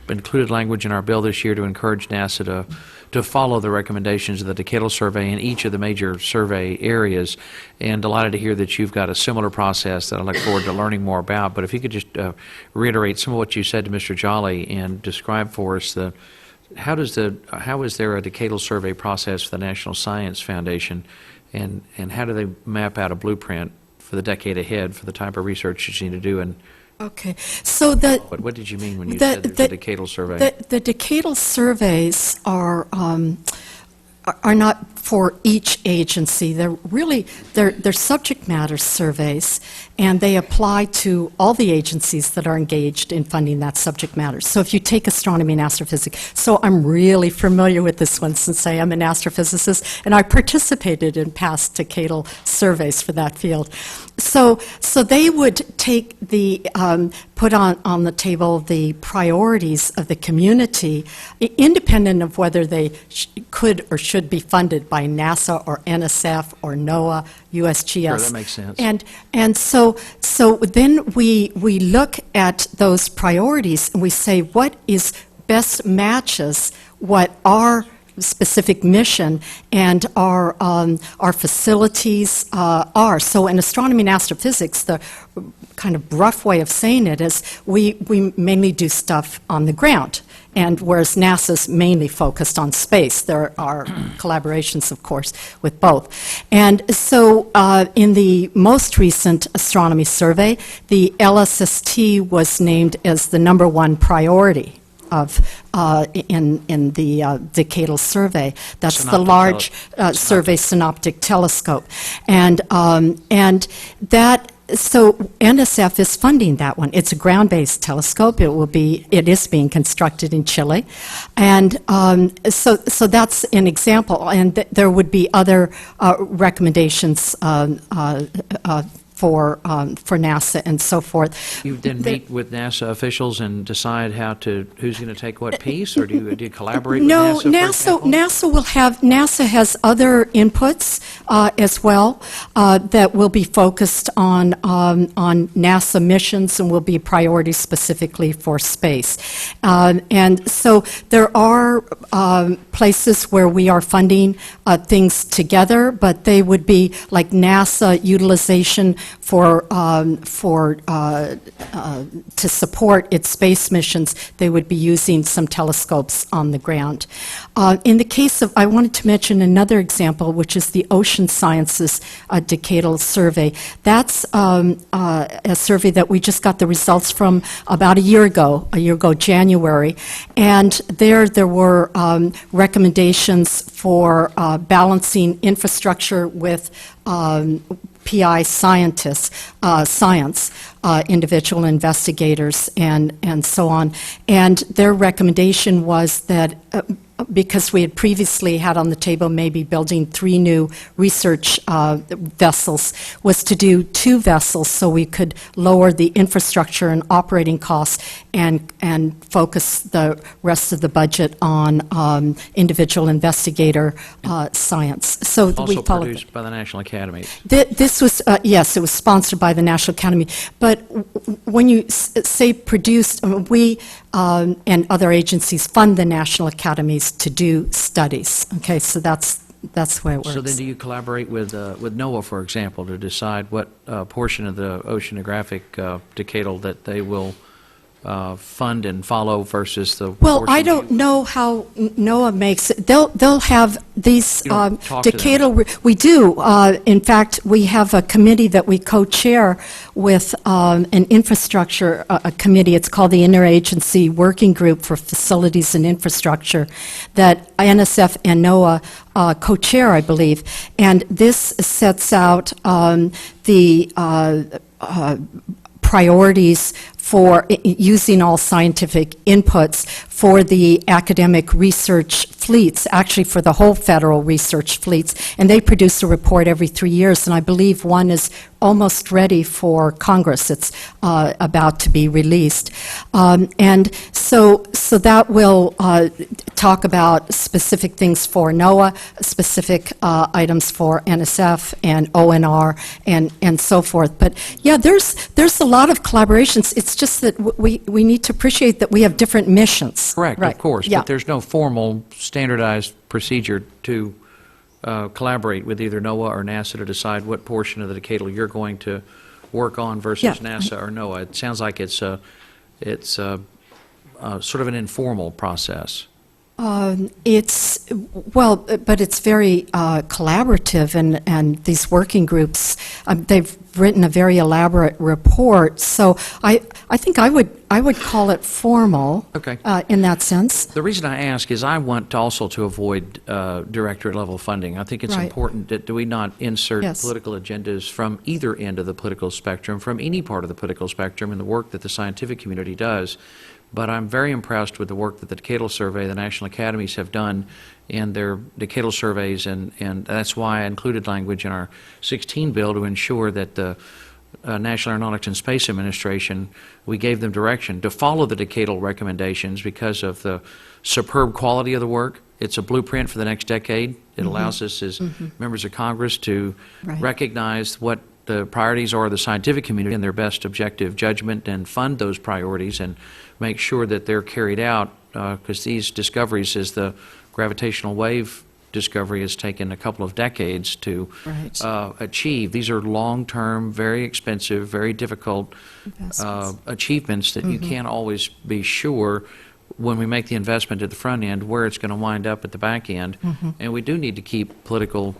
included language in our bill this year to encourage NASA to follow the recommendations of the decadal survey in each of the major survey areas, and delighted to hear that you've got a similar process that I look forward to learning more about. But if you could just reiterate some of what you said to Mr. Jolly and describe for us how is there a decadal survey process for the National Science Foundation, and how do they map out a blueprint for the decade ahead for the type of research you need to do? And
okay, so
what did you mean when you said there's a decadal survey?
The decadal surveys are are not for each agency. They're subject matter surveys, and they apply to all the agencies that are engaged in funding that subject matter. So if you take astronomy and astrophysics, so I'm really familiar with this one since I am an astrophysicist, and I participated in past decadal surveys for that field. So they would take put on the table the priorities of the community, independent of whether they could or should be funded by NASA or NSF or NOAA, USGS.
Sure, that makes sense.
And so then we look at those priorities and we say what is best matches what our specific mission and our facilities are. So in astronomy and astrophysics, the kind of rough way of saying it is we mainly do stuff on the ground, and whereas NASA's mainly focused on space. There are collaborations, of course, with both. And so in the most recent astronomy survey, the LSST was named as the #1 priority of in the decadal survey. That's the large survey synoptic telescope, and that. So NSF is funding that one. It's a ground-based telescope. It is being constructed in Chile, and so that's an example. And there would be other recommendations for NASA and so forth.
You then meet with NASA officials and decide who's going to take what piece, or do you collaborate with
No,
NASA? for example?
NASA has other inputs as well that will be focused on NASA missions and will be priorities specifically for space. And so there are places where we are funding things together, but they would be like NASA utilization to support its space missions. They would be using some telescopes on the ground. In the case of, I wanted to mention another example, which is the Ocean Sciences Decadal Survey. That's a survey that we just got the results from about a year ago, January, and there were recommendations for balancing infrastructure with PI scientists, science, individual investigators, and so on. And their recommendation was that because we had previously had on the table maybe building 3 new research vessels, was to do 2 vessels so we could lower the infrastructure and operating costs and focus the rest of the budget on individual investigator science. So we
Also
followed
produced by the National Academy.
This was, yes, it was sponsored by the National Academy. But when you say produced, we and other agencies fund the National Academies to do studies. Okay, so that's the way it works.
So then do you collaborate with NOAA, for example, to decide what portion of the oceanographic decadal that they will fund and follow versus the
Well,
portion
I don't know how NOAA makes it. They'll have these
You don't talk to them.
decadal. We do. In fact, we have a committee that we co-chair with an infrastructure a committee. It's called the Interagency Working Group for Facilities and Infrastructure that INSF and NOAA co-chair, I believe. And this sets out the priorities for using all scientific inputs for the academic research fleets, actually for the whole federal research fleets. And they produce a report every 3 years, and I believe one is almost ready for Congress. It's about to be released. And so that will talk about specific things for NOAA, specific items for NSF and ONR and so forth. But yeah, there's a lot of collaborations. It's just that we need to appreciate that we have different missions.
Correct,
Right.
of course,
Yeah.
but there's no formal standardized procedure to collaborate with either NOAA or NASA to decide what portion of the decadal you're going to work on versus
Yeah.
NASA or NOAA. It sounds like it's sort of an informal process.
It's, well, but it's very collaborative, and these working groups, they've written a very elaborate report, so I think I would call it formal.
Okay.
In that sense.
The reason I ask is I want also to avoid directorate-level funding. I think it's
Right.
important that we not insert
Yes.
political agendas from either end of the political spectrum, from any part of the political spectrum, in the work that the scientific community does. But I'm very impressed with the work that the decadal survey, the national academies have done in their decadal surveys, and that's why I included language in our 16 bill to ensure that the National Aeronautics and Space Administration, we gave them direction to follow the decadal recommendations because of the superb quality of the work. It's a blueprint for the next decade. It allows us as members of Congress to
Right.
recognize what the priorities are of the scientific community and their best objective judgment, and fund those priorities and make sure that they're carried out, because these discoveries, as the gravitational wave discovery, has taken a couple of decades to
Right.
achieve. These are long-term, very expensive, very difficult
Investments.
achievements that you can't always be sure when we make the investment at the front end where it's going to wind up at the back end. And we do need to keep political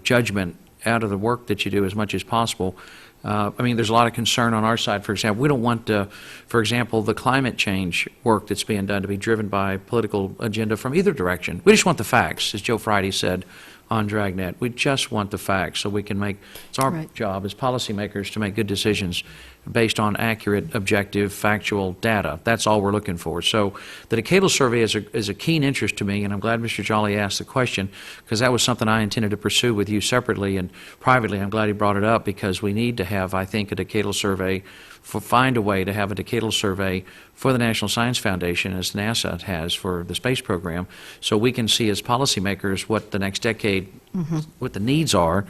judgment out of the work that you do as much as possible. I mean, there's a lot of concern on our side, for example. We don't want, for example, the climate change work that's being done to be driven by political agenda from either direction. We just want the facts, as Joe Friday said on Dragnet. We just want the facts so we can make, it's our
Right.
job as policymakers to make good decisions based on accurate, objective, factual data. That's all we're looking for. So the decadal survey is a keen interest to me, and I'm glad Mr. Jolly asked the question, because that was something I intended to pursue with you separately and privately. I'm glad he brought it up, because we need to have, I think, a decadal survey, find a way to have a decadal survey for the National Science Foundation, as NASA has for the space program, so we can see as policymakers what the next decade, what the needs are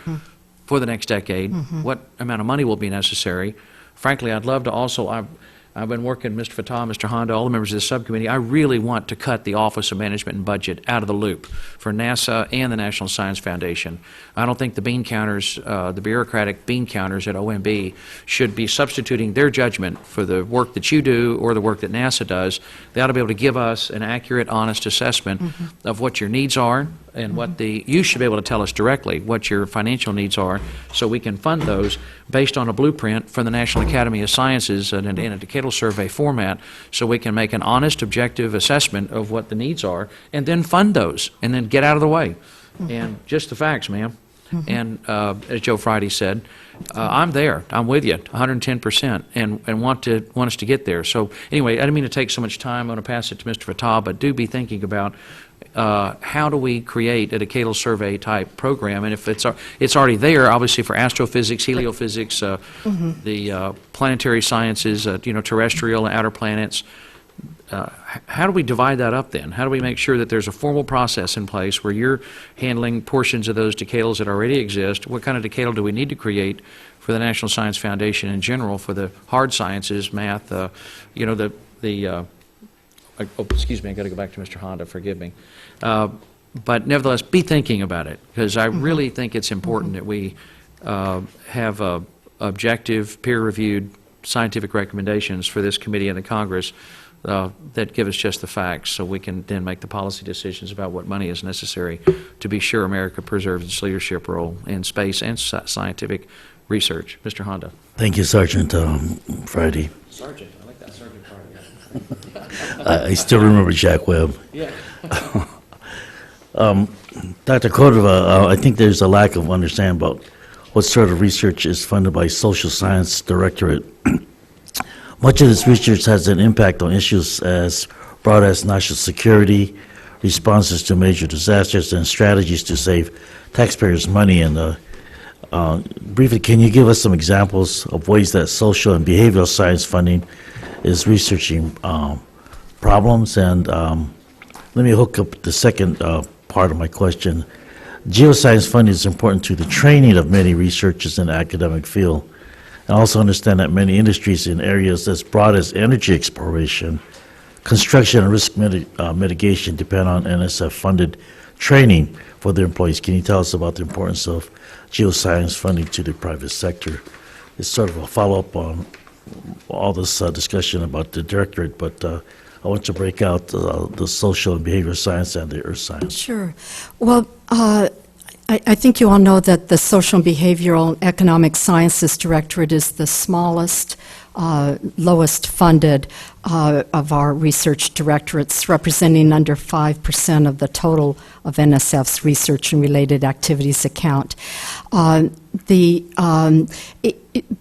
for the next decade, what amount of money will be necessary. Frankly, I'd love to also, I've been working, Mr. Fatah, Mr. Honda, all the members of this subcommittee. I really want to cut the Office of Management and Budget out of the loop for NASA and the National Science Foundation. I don't think the bean counters, the bureaucratic bean counters at OMB should be substituting their judgment for the work that you do or the work that NASA does. They ought to be able to give us an accurate, honest assessment of what your needs are, and what you should be able to tell us directly what your financial needs are, so we can fund those based on a blueprint from the National Academy of Sciences in a decadal survey format, so we can make an honest, objective assessment of what the needs are, and then fund those, and then get out of the way. And just the facts, ma'am. And as Joe Friday said, I'm there. I'm with you, 110%, and want us to get there. So anyway, I didn't mean to take so much time. I'm going to pass it to Mr. Fatah, but do be thinking about how do we create a decadal survey type program, and if it's already there, obviously, for astrophysics, heliophysics, the planetary sciences, terrestrial and outer planets. How do we divide that up then? How do we make sure that there's a formal process in place where you're handling portions of those decadals that already exist? What kind of decadal do we need to create for the National Science Foundation in general, for the hard sciences, math, excuse me, I got to go back to Mr. Honda, forgive me. But nevertheless, be thinking about it, because I really think it's important that we have objective, peer-reviewed scientific recommendations for this committee and the Congress that give us just the facts, so we can then make the policy decisions about what money is necessary to be sure America preserves its leadership role in space and scientific research. Mr. Honda.
Thank you, Sergeant Friday.
Sergeant, I like that, Sergeant Friday.
I still remember Jack Webb.
Yeah.
Dr. Cordova, I think there's a lack of understanding about what sort of research is funded by Social Science Directorate. Much of this research has an impact on issues as broad as national security, responses to major disasters, and strategies to save taxpayers' money. And briefly, can you give us some examples of ways that social and behavioral science funding is researching problems? And let me hook up the second part of my question. Geoscience funding is important to the training of many researchers in the academic field. And also understand that many industries in areas as broad as energy exploration, construction, and risk mitigation depend on NSF-funded training for their employees. Can you tell us about the importance of geoscience funding to the private sector? It's sort of a follow-up on all this discussion about the directorate, but I want to break out the social and behavioral science and the earth science.
Sure. Well, I think you all know that the Social and Behavioral and Economic Sciences Directorate is the smallest, lowest funded of our research directorates, representing under 5% of the total of NSF's research and related activities account.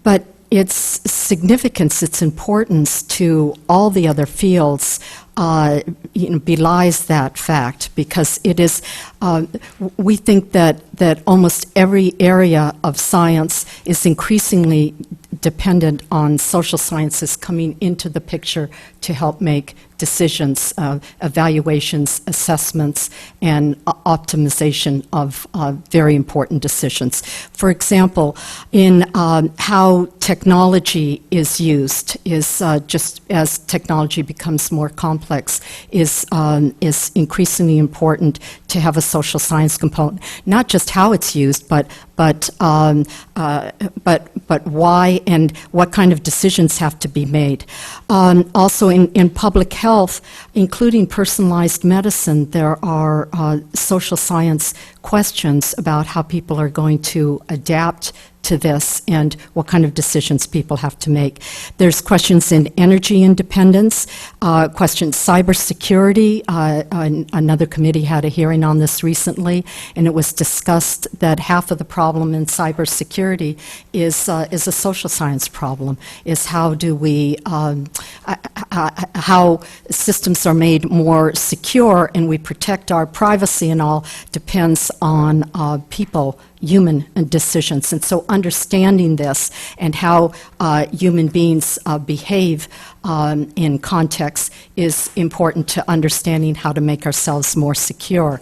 But its significance, its importance to all the other fields belies that fact, because it is, we think that almost every area of science is increasingly dependent on social sciences coming into the picture to help make decisions, evaluations, assessments, and optimization of very important decisions. For example, in how technology is used, is just as technology becomes more complex, is increasingly important to have a social science component. Not just how it's used, but why and what kind of decisions have to be made. Also, in public health, including personalized medicine, there are social science questions about how people are going to adapt to this and what kind of decisions people have to make. There's questions in energy independence, questions cybersecurity. Another committee had a hearing on this recently, and it was discussed that half of the problem in cybersecurity is a social science problem. Is how do we how systems are made more secure and we protect our privacy and all depends on people, human decisions. And so understanding this and how human beings behave in context is important to understanding how to make ourselves more secure.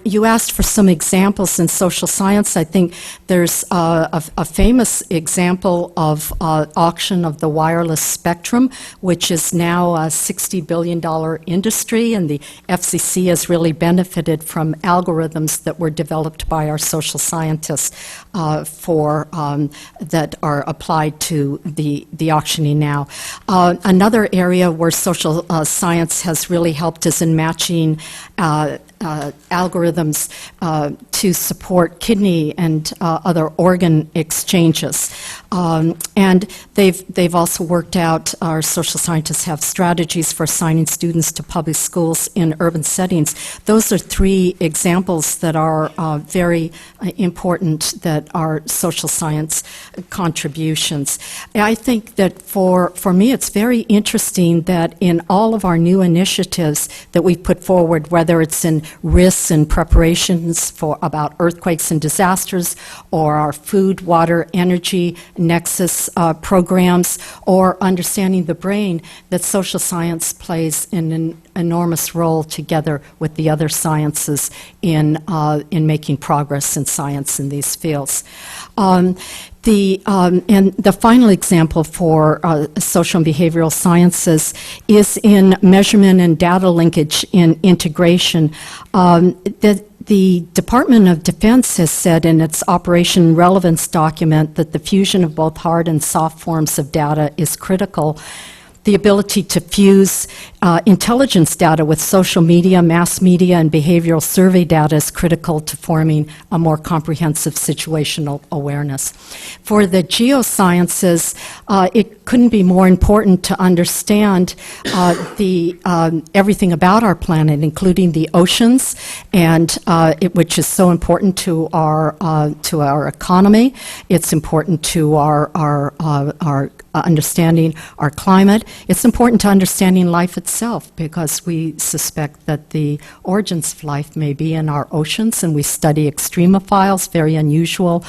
You asked for some examples in social science. I think there's a famous example of auction of the wireless spectrum, which is now a $60 billion industry, and the FCC has really benefited from algorithms that were developed by our social scientists that are applied to the auctioning now. Another area where social science has really helped is in matching algorithms to support kidney and other organ exchanges. And they've also worked out, our social scientists have strategies for assigning students to public schools in urban settings. Those are three examples that are very important that are social science contributions. I think that for me it's very interesting that in all of our new initiatives that we put forward, whether it's in risks and preparations about earthquakes and disasters, or our food, water, energy nexus programs, or understanding the brain, that social science plays an enormous role together with the other sciences in making progress in science in these fields. And the final example for social and behavioral sciences is in measurement and data linkage in integration. The Department of Defense has said in its Operation Relevance document that the fusion of both hard and soft forms of data is critical. The ability to fuse intelligence data with social media, mass media, and behavioral survey data is critical to forming a more comprehensive situational awareness. For the geosciences, it couldn't be more important to understand everything about our planet, including the oceans, and which is so important to our economy. It's important to our understanding our climate. It's important to understanding life itself, because we suspect that the origins of life may be in our oceans, and we study extremophiles, very unusual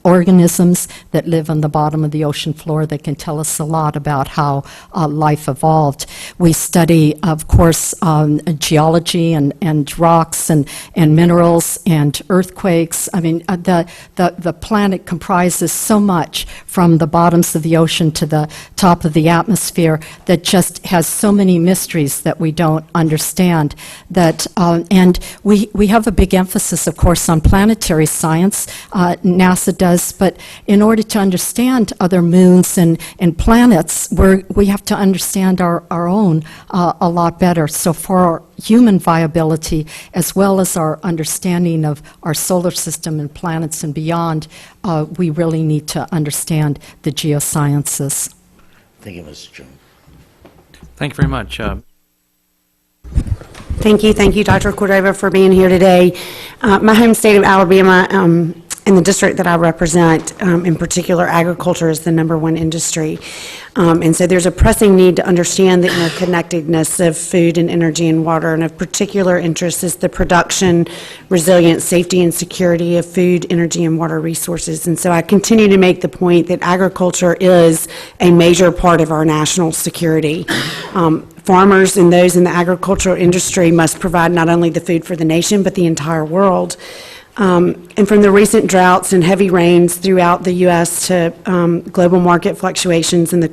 organisms that live on the bottom of the ocean floor that can tell us a lot about how life evolved. We study, of course, geology and rocks and minerals and earthquakes. I mean, the planet comprises so much, from the bottoms of the ocean to the top of the atmosphere that just has so many mysteries that we don't understand. And we have a big emphasis, of course, on planetary science. NASA does, but in order to understand other moons and planets, we have to understand our own a lot better. So for human viability, as well as our understanding of our solar system and planets and beyond, we really need to understand the geosciences.
Thank you, Mr. Chairman.
Thank you very much.
Thank you, Dr. Cordova, for being here today. My home state of Alabama, in the district that I represent, in particular, agriculture is the #1 industry. And so there's a pressing need to understand the interconnectedness of food and energy and water, and of particular interest is the production, resilience, safety, and security of food, energy, and water resources. And so I continue to make the point that agriculture is a major part of our national security. Farmers and those in the agricultural industry must provide not only the food for the nation, but the entire world. And from the recent droughts and heavy rains throughout the U.S. to global market fluctuations and the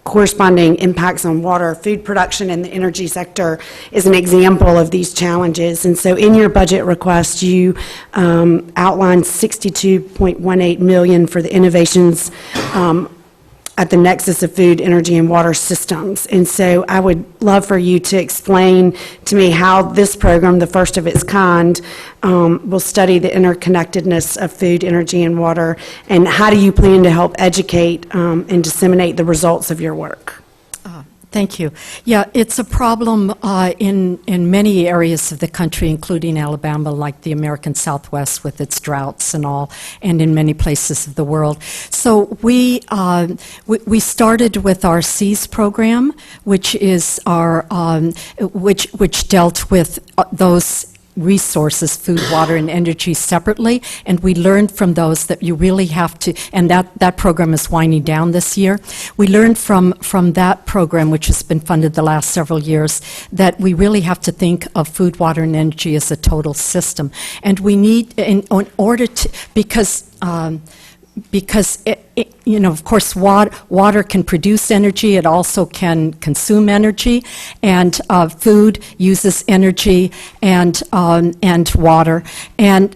corresponding impacts on water, food production, and the energy sector is an example of these challenges. And so in your budget request, you outlined $62.18 million for the innovations at the nexus of food, energy, and water systems. And so I would love for you to explain to me how this program, the first of its kind, will study the interconnectedness of food, energy, and water, and how do you plan to help educate and disseminate the results of your work?
Thank you. Yeah, it's a problem in many areas of the country, including Alabama, like the American Southwest with its droughts and all, and in many places of the world. So we started with our SEAS program, which is our which dealt with those resources, food, water, and energy separately, and we learned from those that you really have to, and that program is winding down this year. We learned from that program, which has been funded the last several years, that we really have to think of food, water, and energy as a total system. And we need, in order to, because of course, water can produce energy. It also can consume energy, and food uses energy and water. And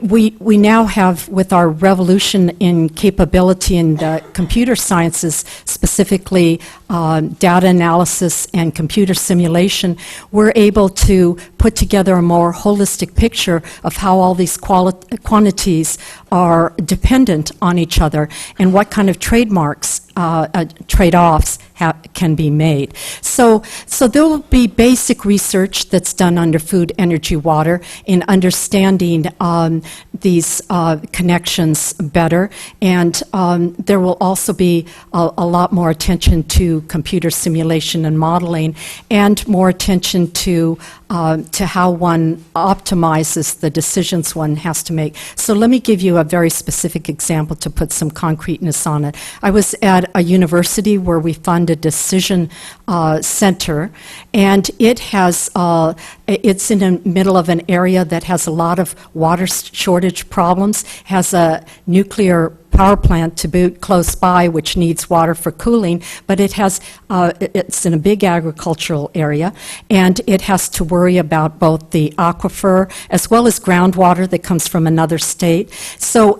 we now have, with our revolution in capability in computer sciences, specifically data analysis and computer simulation, we're able to put together a more holistic picture of how all these quantities are dependent on each other and what kind of trade-offs can be made. So there will be basic research that's done under food, energy, water in understanding these connections better, and there will also be a lot more attention to computer simulation and modeling, and more attention to how one optimizes the decisions one has to make. So let me give you a very specific example to put some concreteness on it. I was at a university where we fund a decision center, and it's in the middle of an area that has a lot of water shortage problems, has a nuclear power plant to boot close by, which needs water for cooling, but it's in a big agricultural area, and it has to worry about both the aquifer as well as groundwater that comes from another state. So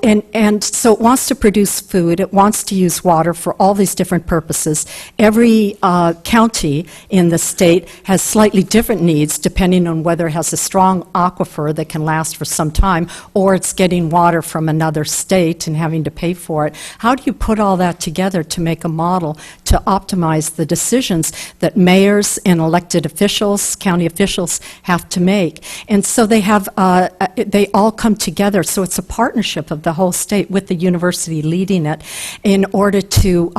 so it wants to produce food, it wants to use water for all these different purposes. Every county in the state has slightly different needs depending on whether it has a strong aquifer that can last for some time, or it's getting water from another state and having to pay for it. How do you put all that together to make a model to optimize the decisions that mayors and elected officials, county officials, have to make? And so they all come together. So it's a partnership of the whole state with the university leading it in order to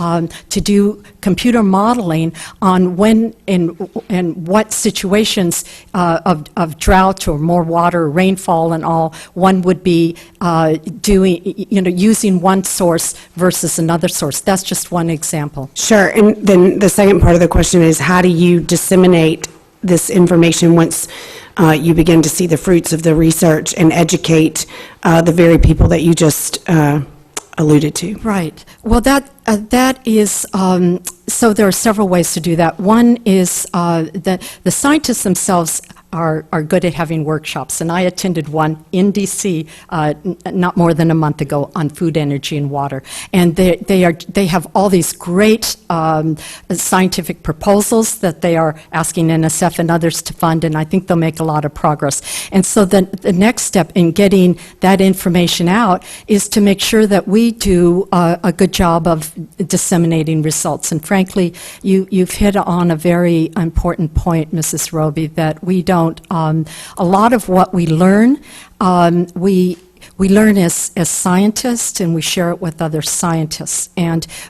do computer modeling on when and what situations of drought or more water, rainfall, and all one would be using one source versus another source. That's just one example.
Sure, and then the second part of the question is, how do you disseminate this information once you begin to see the fruits of the research and educate the very people that you just alluded to.
Right. Well, that is, so there are several ways to do that. One is that the scientists themselves are good at having workshops, and I attended one in D.C. Not more than a month ago on food, energy, and water. And they have all these great scientific proposals that they are asking NSF and others to fund, and I think they'll make a lot of progress. And so the next step in getting that information out is to make sure that we do a good job of disseminating results. And frankly, you've hit on a very important point, Mrs. Roby, that we don't. A lot of what we learn, we learn as scientists, and we share it with other scientists.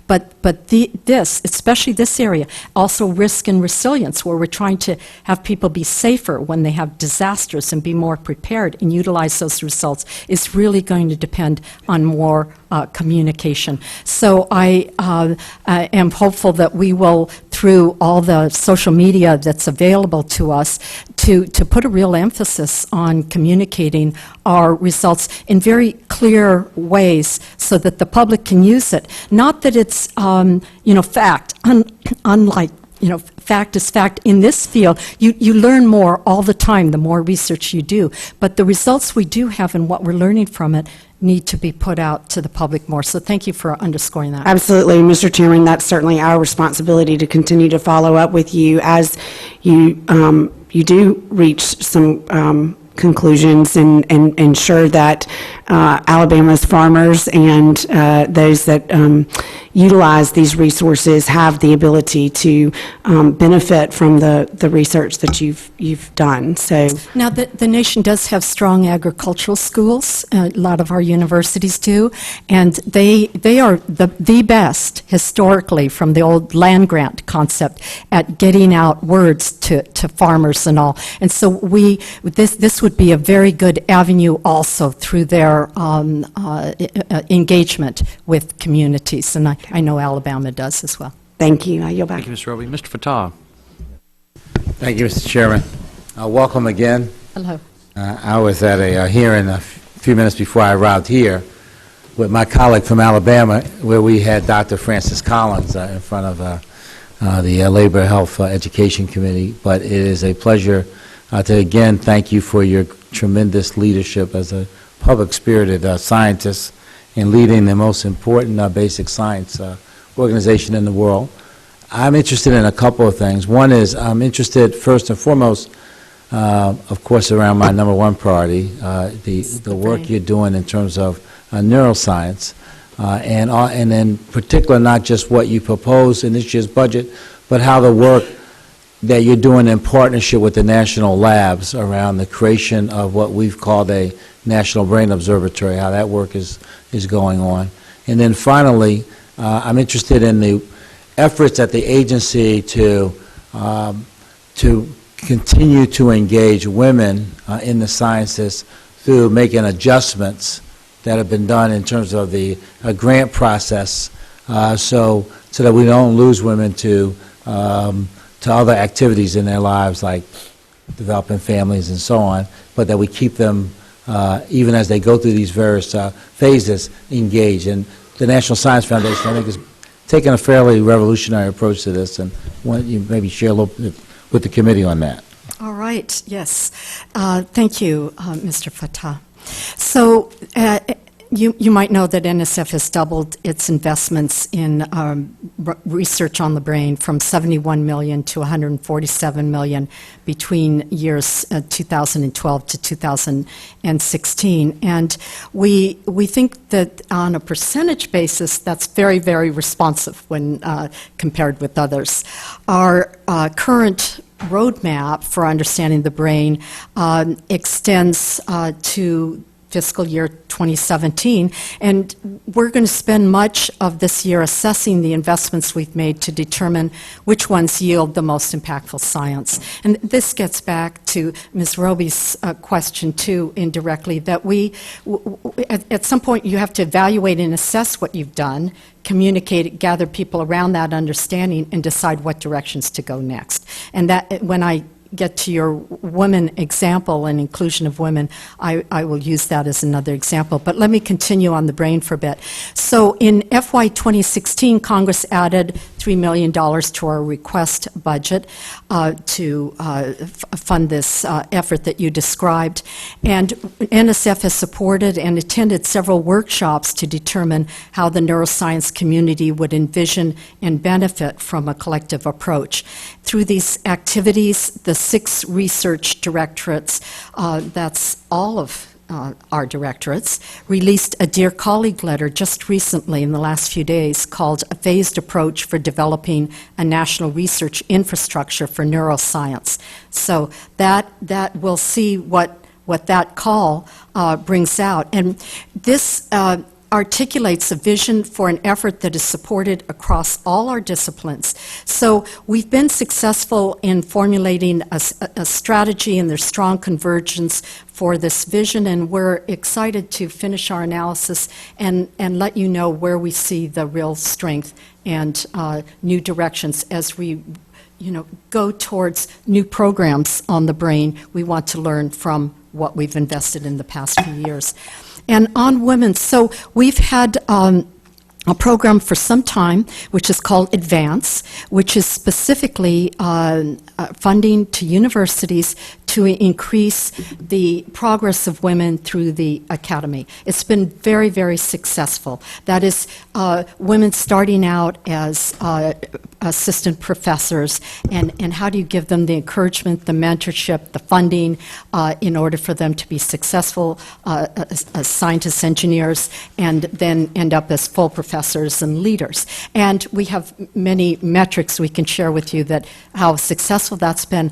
But this, especially this area, also risk and resilience, where we're trying to have people be safer when they have disasters and be more prepared and utilize those results, is really going to depend on more communication. So I am hopeful that we will, through all the social media that's available to us, to put a real emphasis on communicating our results in very clear ways so that the public can use it. Not that it's, fact, unlike, fact is fact. In this field, you learn more all the time the more research you do. But the results we do have and what we're learning from it need to be put out to the public more. So thank you for underscoring that.
Absolutely, Mr. Chairman, that's certainly our responsibility to continue to follow up with you as you do reach some conclusions and ensure that Alabama's farmers and those that utilize these resources have the ability to benefit from the research that you've done. So
now the nation does have strong agricultural schools. A lot of our universities do, and they are the best historically from the old land grant concept at getting out words to farmers and all. And so this would be a very good avenue also through their engagement with communities, and I know Alabama does as well.
thank you. I yield back.
Thank you, Mr. Roby. Mr. Fattah.
Thank you, Mr. Chairman. Welcome again.
Hello.
I was at a hearing a few minutes before I arrived here with my colleague from Alabama, where we had Dr. Francis Collins in front of the Labor, Health, Education Committee. But it is a pleasure to again thank you for your tremendous leadership as a public-spirited scientist in leading the most important basic science organization in the world. I'm interested in a couple of things. One is I'm interested first and foremost, of course, around my number one priority, the work you're doing in terms of neuroscience, and in particular not just what you propose in this year's budget, but how the work that you're doing in partnership with the national labs around the creation of what we've called a National Brain Observatory, how that work is going on. And then finally, I'm interested in the efforts at the agency to continue to engage women in the sciences through making adjustments that have been done in terms of the grant process, so that we don't lose women to other activities in their lives, like developing families and so on, but that we keep them, even as they go through these various phases, engaged. And the National Science Foundation, I think, is taking a fairly revolutionary approach to this, and why don't you maybe share a little bit with the committee on that?
All right, yes. Thank you, Mr. Fattah. So you might know that NSF has doubled its investments in research on the brain from $71 million to $147 million between years 2012 to 2016. And we think that on a percentage basis, that's very, very responsive when compared with others. Our current roadmap for understanding the brain extends to fiscal year 2017, and we're going to spend much of this year assessing the investments we've made to determine which ones yield the most impactful science. And this gets back to Ms. Roby's question, too, indirectly, that at some point you have to evaluate and assess what you've done, communicate it, gather people around that understanding, and decide what directions to go next. And that, when I get to your women example and inclusion of women, I will use that as another example. But let me continue on the brain for a bit. So in FY 2016, Congress added $3 million to our request budget to fund this effort that you described. And NSF has supported and attended several workshops to determine how the neuroscience community would envision and benefit from a collective approach. Through these activities, the 6 research directorates, that's all of our directorates, released a Dear Colleague letter just recently in the last few days called A Phased Approach for Developing a National Research Infrastructure for Neuroscience. So that we'll see what that call brings out. And this articulates a vision for an effort that is supported across all our disciplines. So we've been successful in formulating a strategy, and there's strong convergence for this vision, and we're excited to finish our analysis and let you know where we see the real strength and new directions as we go towards new programs on the brain. We want to learn from what we've invested in the past few years. And on women, so we've had a program for some time, which is called Advance, which is specifically funding to universities to increase the progress of women through the academy. It's been very, very successful. That is, women starting out as assistant professors, and how do you give them the encouragement, the mentorship, the funding in order for them to be successful as scientists, engineers, and then end up as full professors and leaders. And we have many metrics we can share with you that how successful that's been.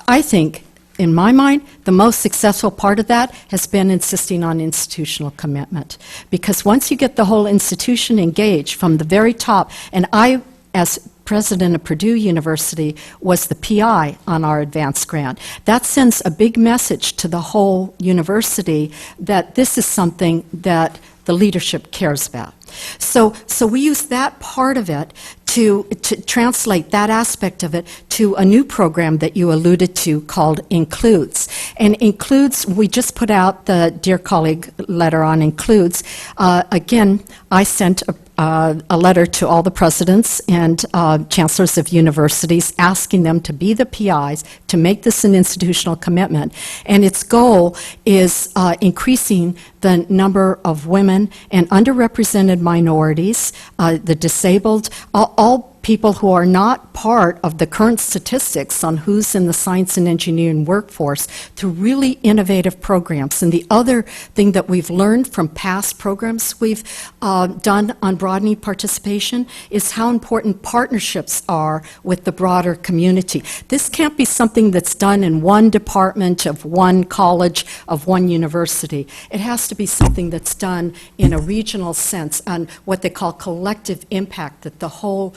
I think, in my mind, the most successful part of that has been insisting on institutional commitment. Because once you get the whole institution engaged from the very top, and I, as president of Purdue University, was the PI on our advanced grant, that sends a big message to the whole university that this is something that the leadership cares about. So we use that part of it to translate that aspect of it to a new program that you alluded to called Includes. And Includes, we just put out the Dear Colleague letter on Includes. Again, I sent a letter to all the presidents and chancellors of universities asking them to be the PIs, to make this an institutional commitment. And its goal is increasing the number of women and underrepresented minorities, the disabled, all people who are not part of the current statistics on who's in the science and engineering workforce through really innovative programs. And the other thing that we've learned from past programs we've done on broadening participation is how important partnerships are with the broader community. This can't be something that's done in one department of one college, of one university. It has to be something that's done in a regional sense on what they call collective impact, that the whole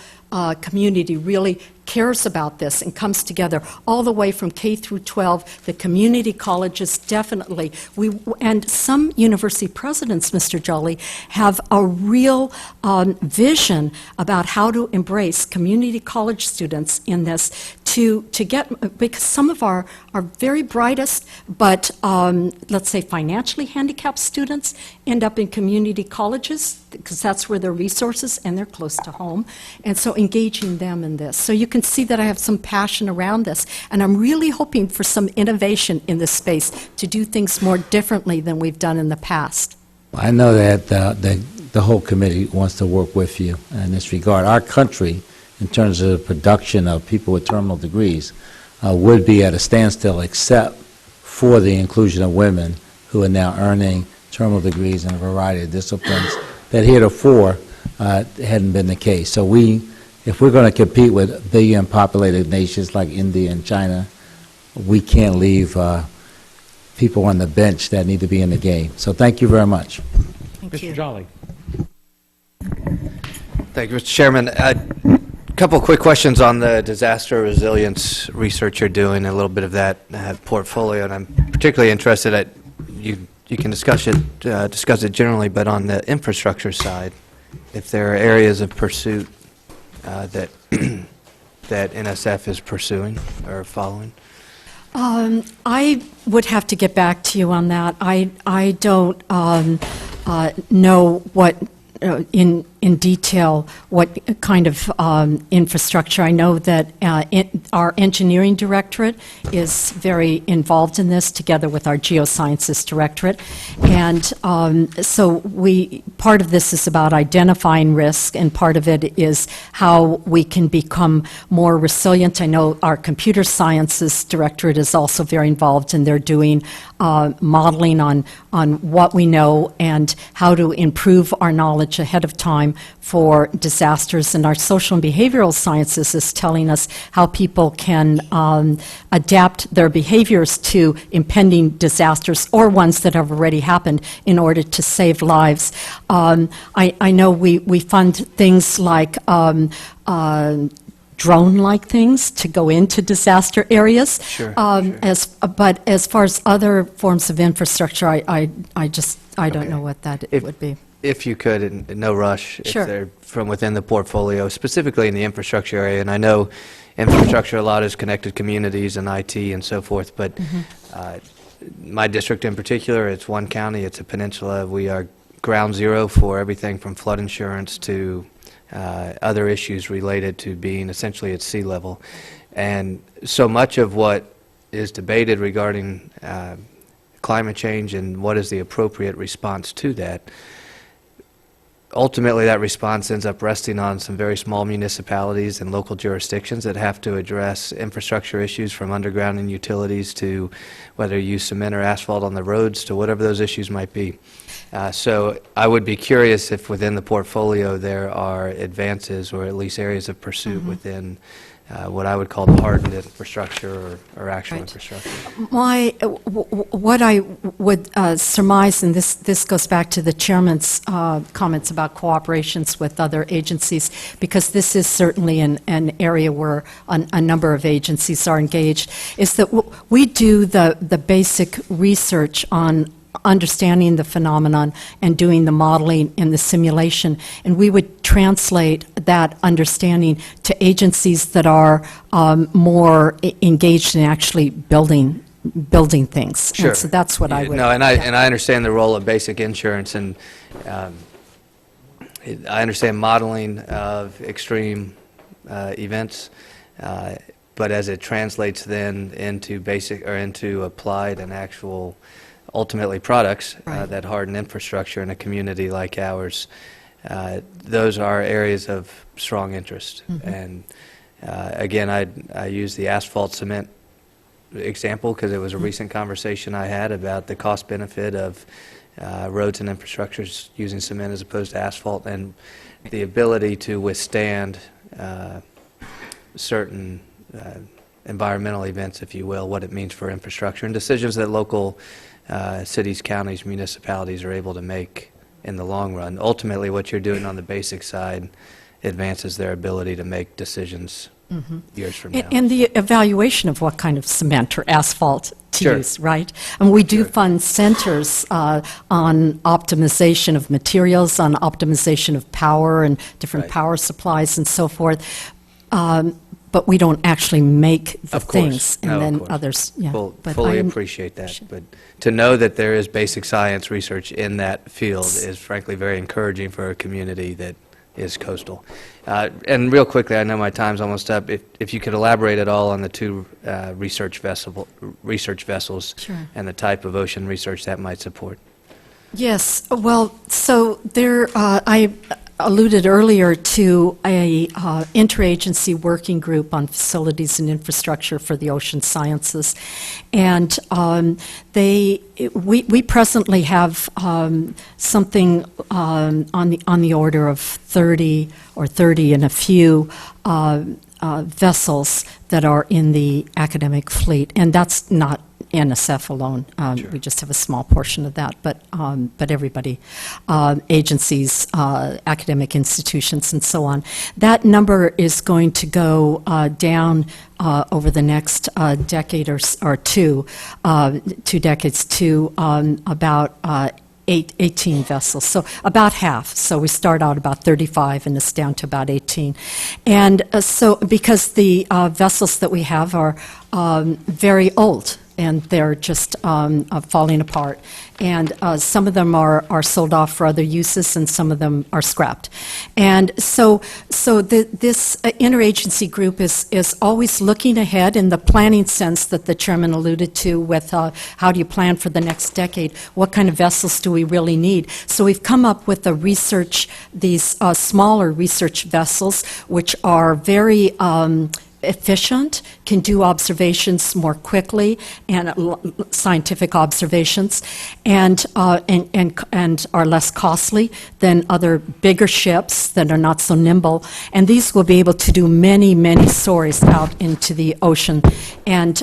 community really cares about this and comes together all the way from K through 12. The community colleges definitely. And some university presidents, Mr. Jolly, have a real vision about how to embrace community college students in this to get, because some of our very brightest but let's say financially handicapped students end up in community colleges because that's where their resources and they're close to home. And so engaging them in this. So you can see that I have some passion around this, and I'm really hoping for some innovation in this space to do things more differently than we've done in the past.
I know that the whole committee wants to work with you in this regard. Our country, in terms of the production of people with terminal degrees, would be at a standstill except for the inclusion of women who are now earning terminal degrees in a variety of disciplines that heretofore hadn't been the case. So if we're going to compete with billion populated nations like India and China, we can't leave people on the bench that need to be in the game. So thank you very much.
Thank
Mr.
you.
Jolly.
Thank you, Mr. Chairman. A couple quick questions on the disaster resilience research you're doing, a little bit of that portfolio, and I'm particularly interested at, you can discuss it generally, but on the infrastructure side, if there are areas of pursuit that that NSF is pursuing or following.
I would have to get back to you on that. I don't know what in detail what kind of infrastructure. I know that our engineering directorate is very involved in this, together with our geosciences directorate, and so part of this is about identifying risk, and part of it is how we can become more resilient. I know our computer sciences directorate is also very involved, and they're doing modeling on what we know and how to improve our knowledge ahead of time for disasters. And our social and behavioral sciences is telling us how people can adapt their behaviors to impending disasters or ones that have already happened in order to save lives. I know we fund things like drone-like things to go into disaster areas.
Sure.
But as far as other forms of infrastructure, I don't know what that would be.
If you could, in no rush,
Sure.
if they're from within the portfolio, specifically in the infrastructure area, and I know infrastructure a lot is connected communities and IT and so forth, but my district in particular, it's one county, it's a peninsula. We are ground zero for everything from flood insurance to other issues related to being essentially at sea level. And so much of what is debated regarding climate change and what is the appropriate response to that, ultimately that response ends up resting on some very small municipalities and local jurisdictions that have to address infrastructure issues, from underground and utilities to whether you use cement or asphalt on the roads to whatever those issues might be. So I would be curious if within the portfolio there are advances or at least areas of pursuit within what I would call the hardened infrastructure or actual
Right.
infrastructure.
What I would surmise, and this goes back to the chairman's comments about cooperations with other agencies, because this is certainly an area where a number of agencies are engaged, is that we do the basic research on understanding the phenomenon and doing the modeling and the simulation, and we would translate that understanding to agencies that are more engaged in actually building things.
Sure.
And so that's what I would.
No, and I understand the role of basic insurance, and I understand modeling of extreme events, but as it translates then into basic or into applied and actual, ultimately products
Right.
that harden infrastructure in a community like ours, those are areas of strong interest. And again, I use the asphalt cement example because it was a recent conversation I had about the cost benefit of roads and infrastructures using cement as opposed to asphalt, and the ability to withstand certain environmental events, if you will, what it means for infrastructure, and decisions that local cities, counties, municipalities are able to make in the long run. Ultimately, what you're doing on the basic side advances their ability to make decisions years from now.
And the evaluation of what kind of cement or asphalt to
Sure.
use, right? And we do
Sure.
fund centers on optimization of materials, on optimization of power and different
Right.
power supplies and so forth. But we don't actually make the
Of course.
things, and
No, of
then
course.
others. Yeah. But
Fully
I'm-
appreciate that. But to know that there is basic science research in that field is frankly very encouraging for a community that is coastal. And real quickly, I know my time's almost up. If you could elaborate at all on the two research vessels
Sure.
and the type of ocean research that might support.
Yes, well, so there, I alluded earlier to a interagency working group on facilities and infrastructure for the ocean sciences, and we presently have something on the order of 30 and a few vessels that are in the academic fleet, and that's not NSF alone. We just have a small portion of that, but everybody, agencies, academic institutions, and so on. That number is going to go down over the next decade or two, 2 decades, to about 18 vessels, so about half. So we start out about 35, and it's down to about 18. And so because the vessels that we have are very old, and they're just falling apart. And some of them are sold off for other uses, and some of them are scrapped. And so this interagency group is always looking ahead in the planning sense that the chairman alluded to with how do you plan for the next decade? What kind of vessels do we really need? So we've come up with these smaller research vessels, which are very efficient, can do observations more quickly, and scientific observations, and are less costly than other bigger ships that are not so nimble. And these will be able to do many, many stories out into the ocean, and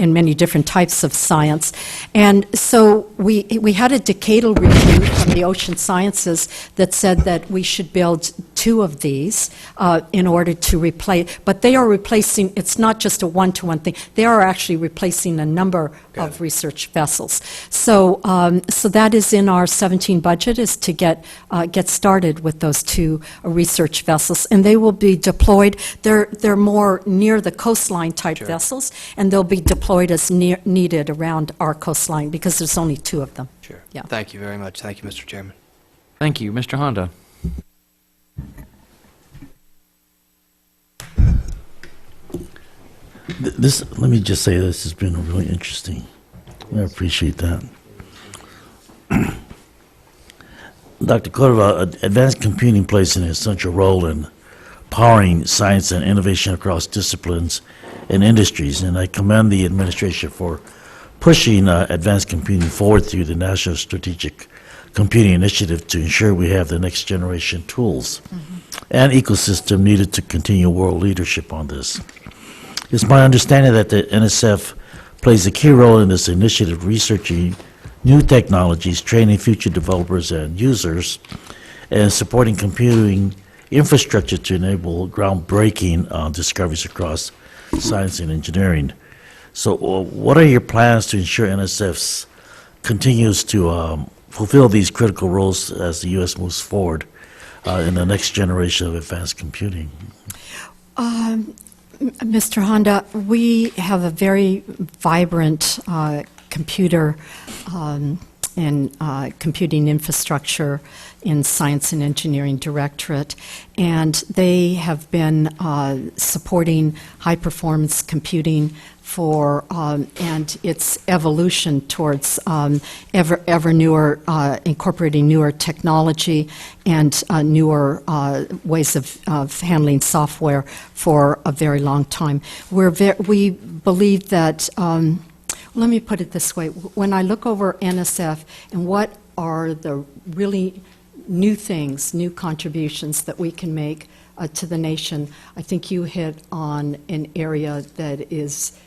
many different types of science. And so we had a decadal review from the Ocean Sciences that said that we should build 2 of these in order to replace, but they are replacing, it's not just a one-to-one thing, they are actually replacing a number of research vessels. So so that is in our 17 budget, is to get started with those 2 research vessels, and they will be deployed. They're more near the coastline type vessels, and they'll be deployed as needed around our coastline because there's only 2 of them.
Sure.
Yeah.
Thank you very much. Thank you, Mr. Chairman.
Thank you. Mr. Honda?
Let me just say, this has been really interesting. I appreciate that. Dr. Cordova, advanced computing plays an essential role in powering science and innovation across disciplines and industries, and I commend the administration for pushing advanced computing forward through the National Strategic Computing Initiative to ensure we have the next generation tools and ecosystem needed to continue world leadership on this. It's my understanding that the NSF plays a key role in this initiative, researching new technologies, training future developers and users, and supporting computing infrastructure to enable groundbreaking discoveries across science and engineering. So what are your plans to ensure NSF continues to fulfill these critical roles as the U.S. moves forward in the next generation of advanced computing?
Mr. Honda, we have a very vibrant computer and computing infrastructure in Science and Engineering Directorate, and they have been supporting high-performance computing for and its evolution towards ever newer, incorporating newer technology and newer ways of handling software for a very long time. We believe that. Let me put it this way. When I look over NSF and what are the really new things, new contributions that we can make to the nation, I think you hit on an area that is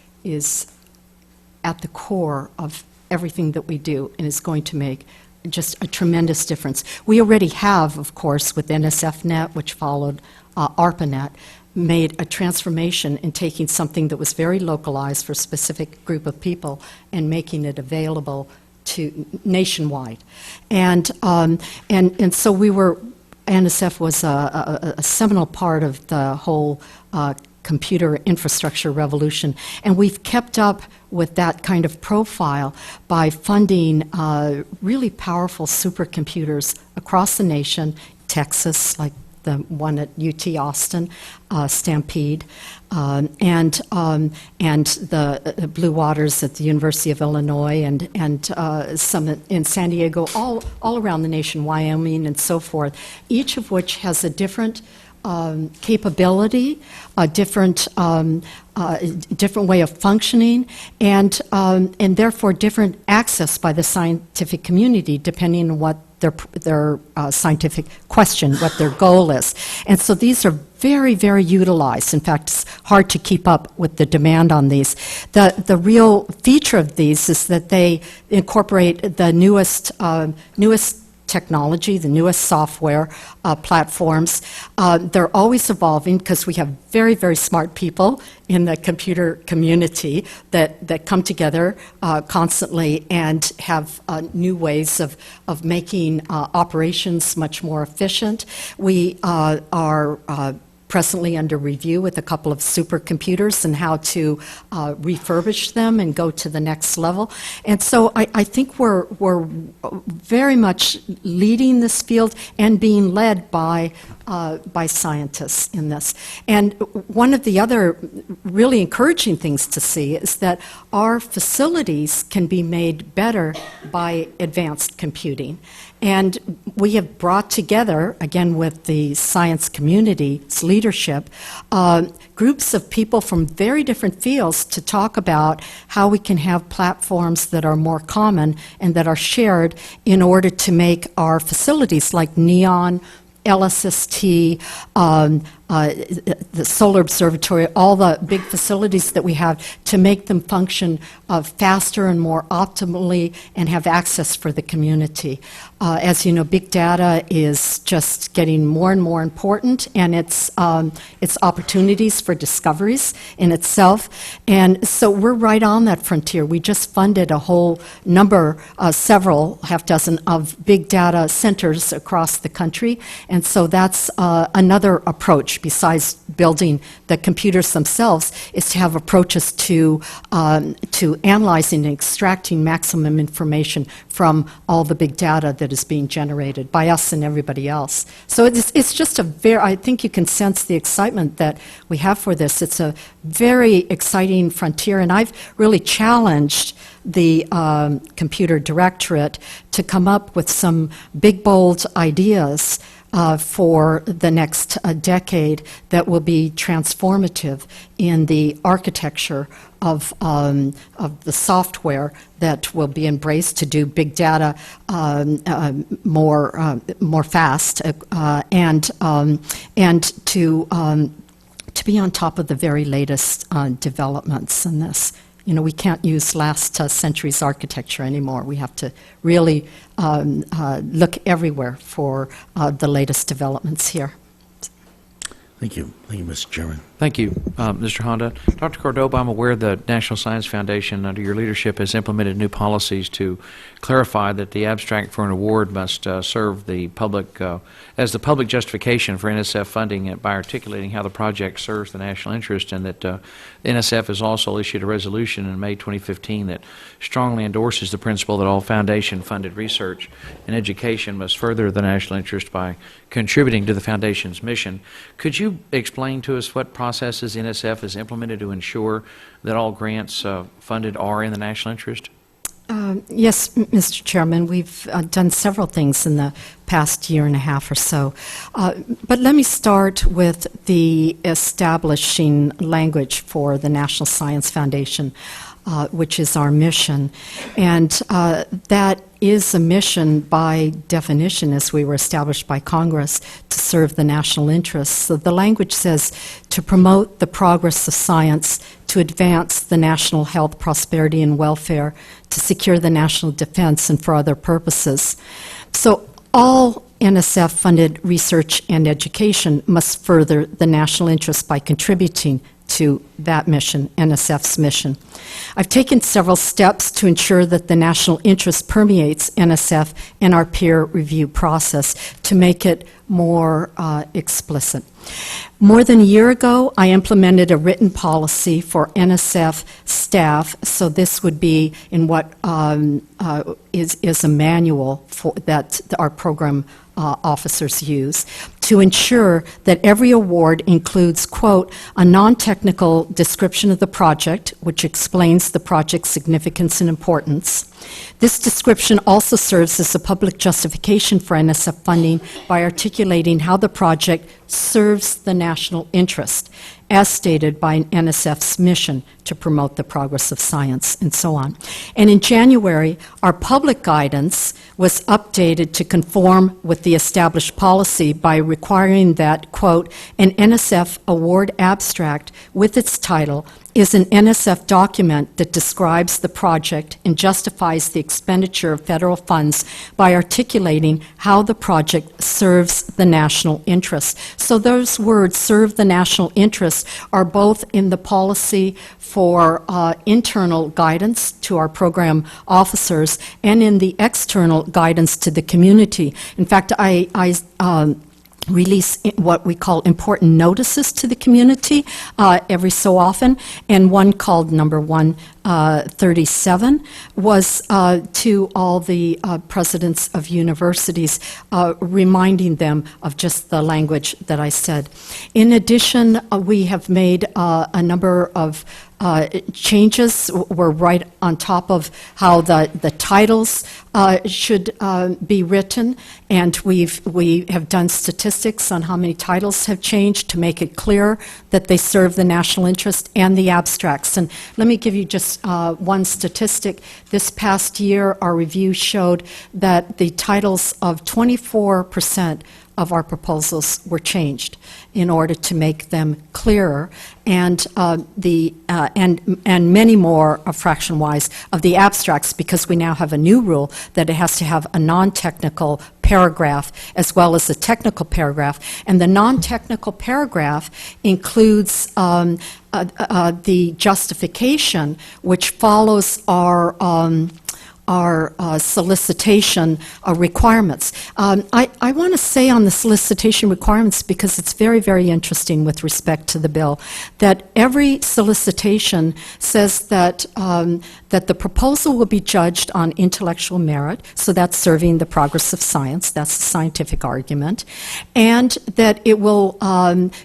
at the core of everything that we do and is going to make just a tremendous difference. We already have, of course, with NSFNet, which followed ARPANET, made a transformation in taking something that was very localized for a specific group of people and making it available to nationwide. And so NSF was a seminal part of the whole computer infrastructure revolution. And we've kept up with that kind of profile by funding really powerful supercomputers across the nation, Texas, like the one at UT Austin, Stampede, and the Blue Waters at the University of Illinois, and some in San Diego, all around the nation, Wyoming, and so forth. Each of which has a different capability, a different way of functioning, and therefore different access by the scientific community, depending on what their scientific question, what their goal is. And so these are very, very utilized. In fact, it's hard to keep up with the demand on these. The real feature of these is that they incorporate the newest technology, the newest software platforms. They're always evolving because we have very, very smart people in the computer community that come together constantly and have new ways of making operations much more efficient. We are presently under review with a couple of supercomputers and how to refurbish them and go to the next level. And so I think we're very much leading this field and being led by scientists in this. And one of the other really encouraging things to see is that our facilities can be made better by advanced computing. And we have brought together, again with the science community's leadership, groups of people from very different fields to talk about how we can have platforms that are more common and that are shared in order to make our facilities like NEON, LSST, the Solar Observatory, all the big facilities that we have, to make them function faster and more optimally and have access for the community. As you know, big data is just getting more and more important, and it's opportunities for discoveries in itself. And so we're right on that frontier. We just funded a whole number, several, half dozen, of big data centers across the country. And so that's another approach besides building the computers themselves, is to have approaches to analyzing and extracting maximum information from all the big data that is being generated by us and everybody else. So it's just I think you can sense the excitement that we have for this. It's a very exciting frontier, and I've really challenged the computer directorate to come up with some big, bold ideas for the next decade that will be transformative in the architecture of the software that will be embraced to do big data more fast and to be on top of the very latest developments in this. You know, we can't use last century's architecture anymore. We have to really look everywhere for the latest developments here.
Thank you. Thank you, Mr. Chairman.
Thank you, Mr. Honda. Dr. Cordova, I'm aware the National Science Foundation, under your leadership, has implemented new policies to clarify that the abstract for an award must serve the public as the public justification for NSF funding by articulating how the project serves the national interest, and that NSF has also issued a resolution in May 2015 that strongly endorses the principle that all foundation-funded research and education must further the national interest by contributing to the foundation's mission. Could you explain to us what processes NSF has implemented to ensure that all grants funded are in the national interest?
Yes, Mr. Chairman, we've done several things in the past year and a half or so. But let me start with the establishing language for the National Science Foundation, which is our mission. And that is a mission by definition, as we were established by Congress, to serve the national interests. So the language says to promote the progress of science, to advance the national health, prosperity, and welfare, to secure the national defense, and for other purposes. So all NSF-funded research and education must further the national interest by contributing to that mission, NSF's mission. I've taken several steps to ensure that the national interest permeates NSF and our peer review process to make it more explicit. More than a year ago, I implemented a written policy for NSF staff, so this would be in what is a manual that our program officers use, to ensure that every award includes, quote, a non-technical description of the project, which explains the project's significance and importance. This description also serves as a public justification for NSF funding by articulating how the project serves the national interest, as stated by NSF's mission to promote the progress of science, and so on. And in January, our public guidance was updated to conform with the established policy by requiring that, quote, an NSF award abstract with its title, is an NSF document that describes the project and justifies the expenditure of federal funds by articulating how the project serves the national interest. So those words, serve the national interest, are both in the policy for internal guidance to our program officers and in the external guidance to the community. In fact, I release what we call important notices to the community every so often, and one called number 137 was to all the presidents of universities, reminding them of just the language that I said. In addition, we have made a number of changes. We're right on top of how the titles should be written, and we have done statistics on how many titles have changed to make it clear that they serve the national interest, and the abstracts. And let me give you just one statistic. This past year, our review showed that the titles of 24% of our proposals were changed in order to make them clearer, and many more, fraction-wise, of the abstracts, because we now have a new rule that it has to have a non-technical paragraph as well as a technical paragraph, and the non-technical paragraph includes the justification, which follows our solicitation requirements. I want to say on the solicitation requirements, because it's very, very interesting with respect to the bill, that every solicitation says that that the proposal will be judged on intellectual merit, so that's serving the progress of science, that's the scientific argument, and that it will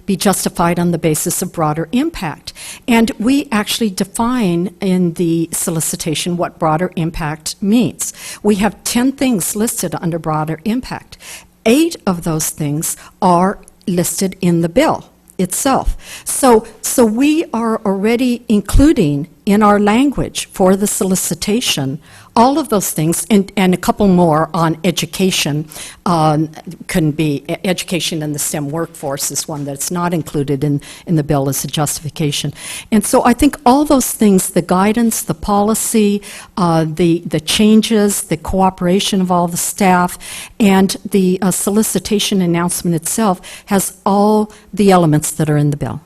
be justified on the basis of broader impact. And we actually define in the solicitation what broader impact means. We have 10 things listed under broader impact. 8 of those things are listed in the bill itself. So we are already including in our language for the solicitation all of those things, and a couple more on education. Can be education in the STEM workforce is one that's not included in the bill as a justification. And so I think all those things, the guidance, the policy, the changes, the cooperation of all the staff, and the solicitation announcement itself has all the elements that are in the bill.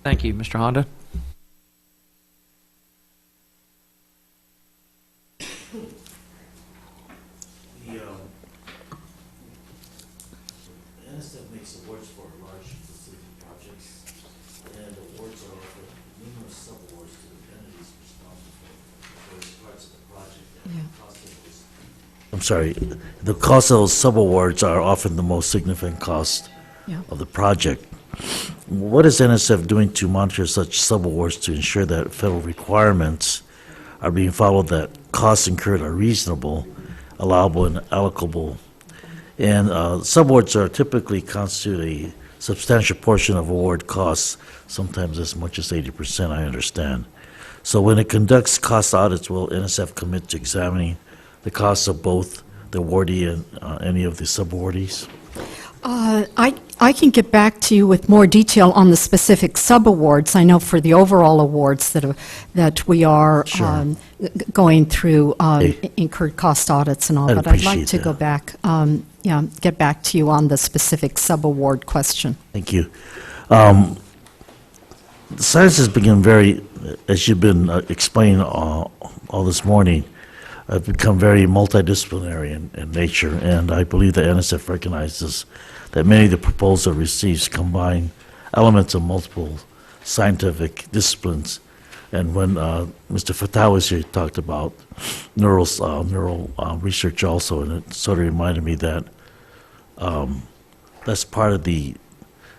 Thank you. Mr. Honda?
NSF makes awards for large facility projects, and awards are offered numerous sub-awards to the entities responsible for various parts of the project. And the cost of those, I'm sorry, the cost of those sub-awards are often the most significant cost of the project. What is NSF doing to monitor such sub-awards to ensure that federal requirements are being followed, that costs incurred are reasonable, allowable, and allocable? And subawards are typically constitute a substantial portion of award costs, sometimes as much as 80%, I understand. So when it conducts cost audits, will NSF commit to examining the costs of both the awardee and any of the subawardees?
I can get back to you with more detail on the specific sub-awards. I know for the overall awards that we are going through incurred cost audits and all, but I'd like to go back, get back to you on the specific sub-award question.
Thank you. Science has become very, as you've been explaining all this morning, become very multidisciplinary in nature, and I believe that NSF recognizes that many of the proposals it receives combine elements of multiple scientific disciplines. And when Mr. Fatah was here, he talked about neural research also, and it sort of reminded me that that's part of the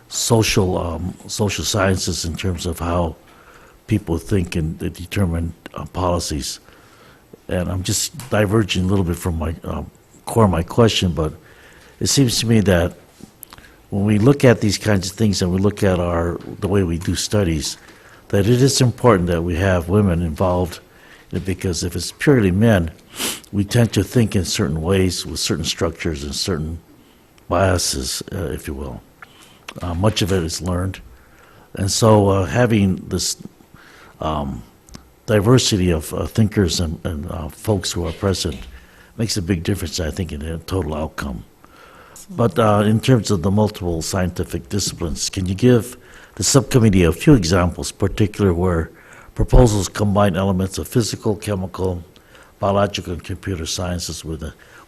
social sciences in terms of how people think and determine policies. And I'm just diverging a little bit from my core of my question, but it seems to me that when we look at these kinds of things and we look at the way we do studies, that it is important that we have women involved in it, because if it's purely men, we tend to think in certain ways with certain structures and certain biases, if you will. Much of it is learned. And so having this diversity of thinkers and folks who are present makes a big difference, I think, in the total outcome. But in terms of the multiple scientific disciplines, can you give the subcommittee a few examples, particularly where proposals combine elements of physical, chemical, biological, and computer sciences with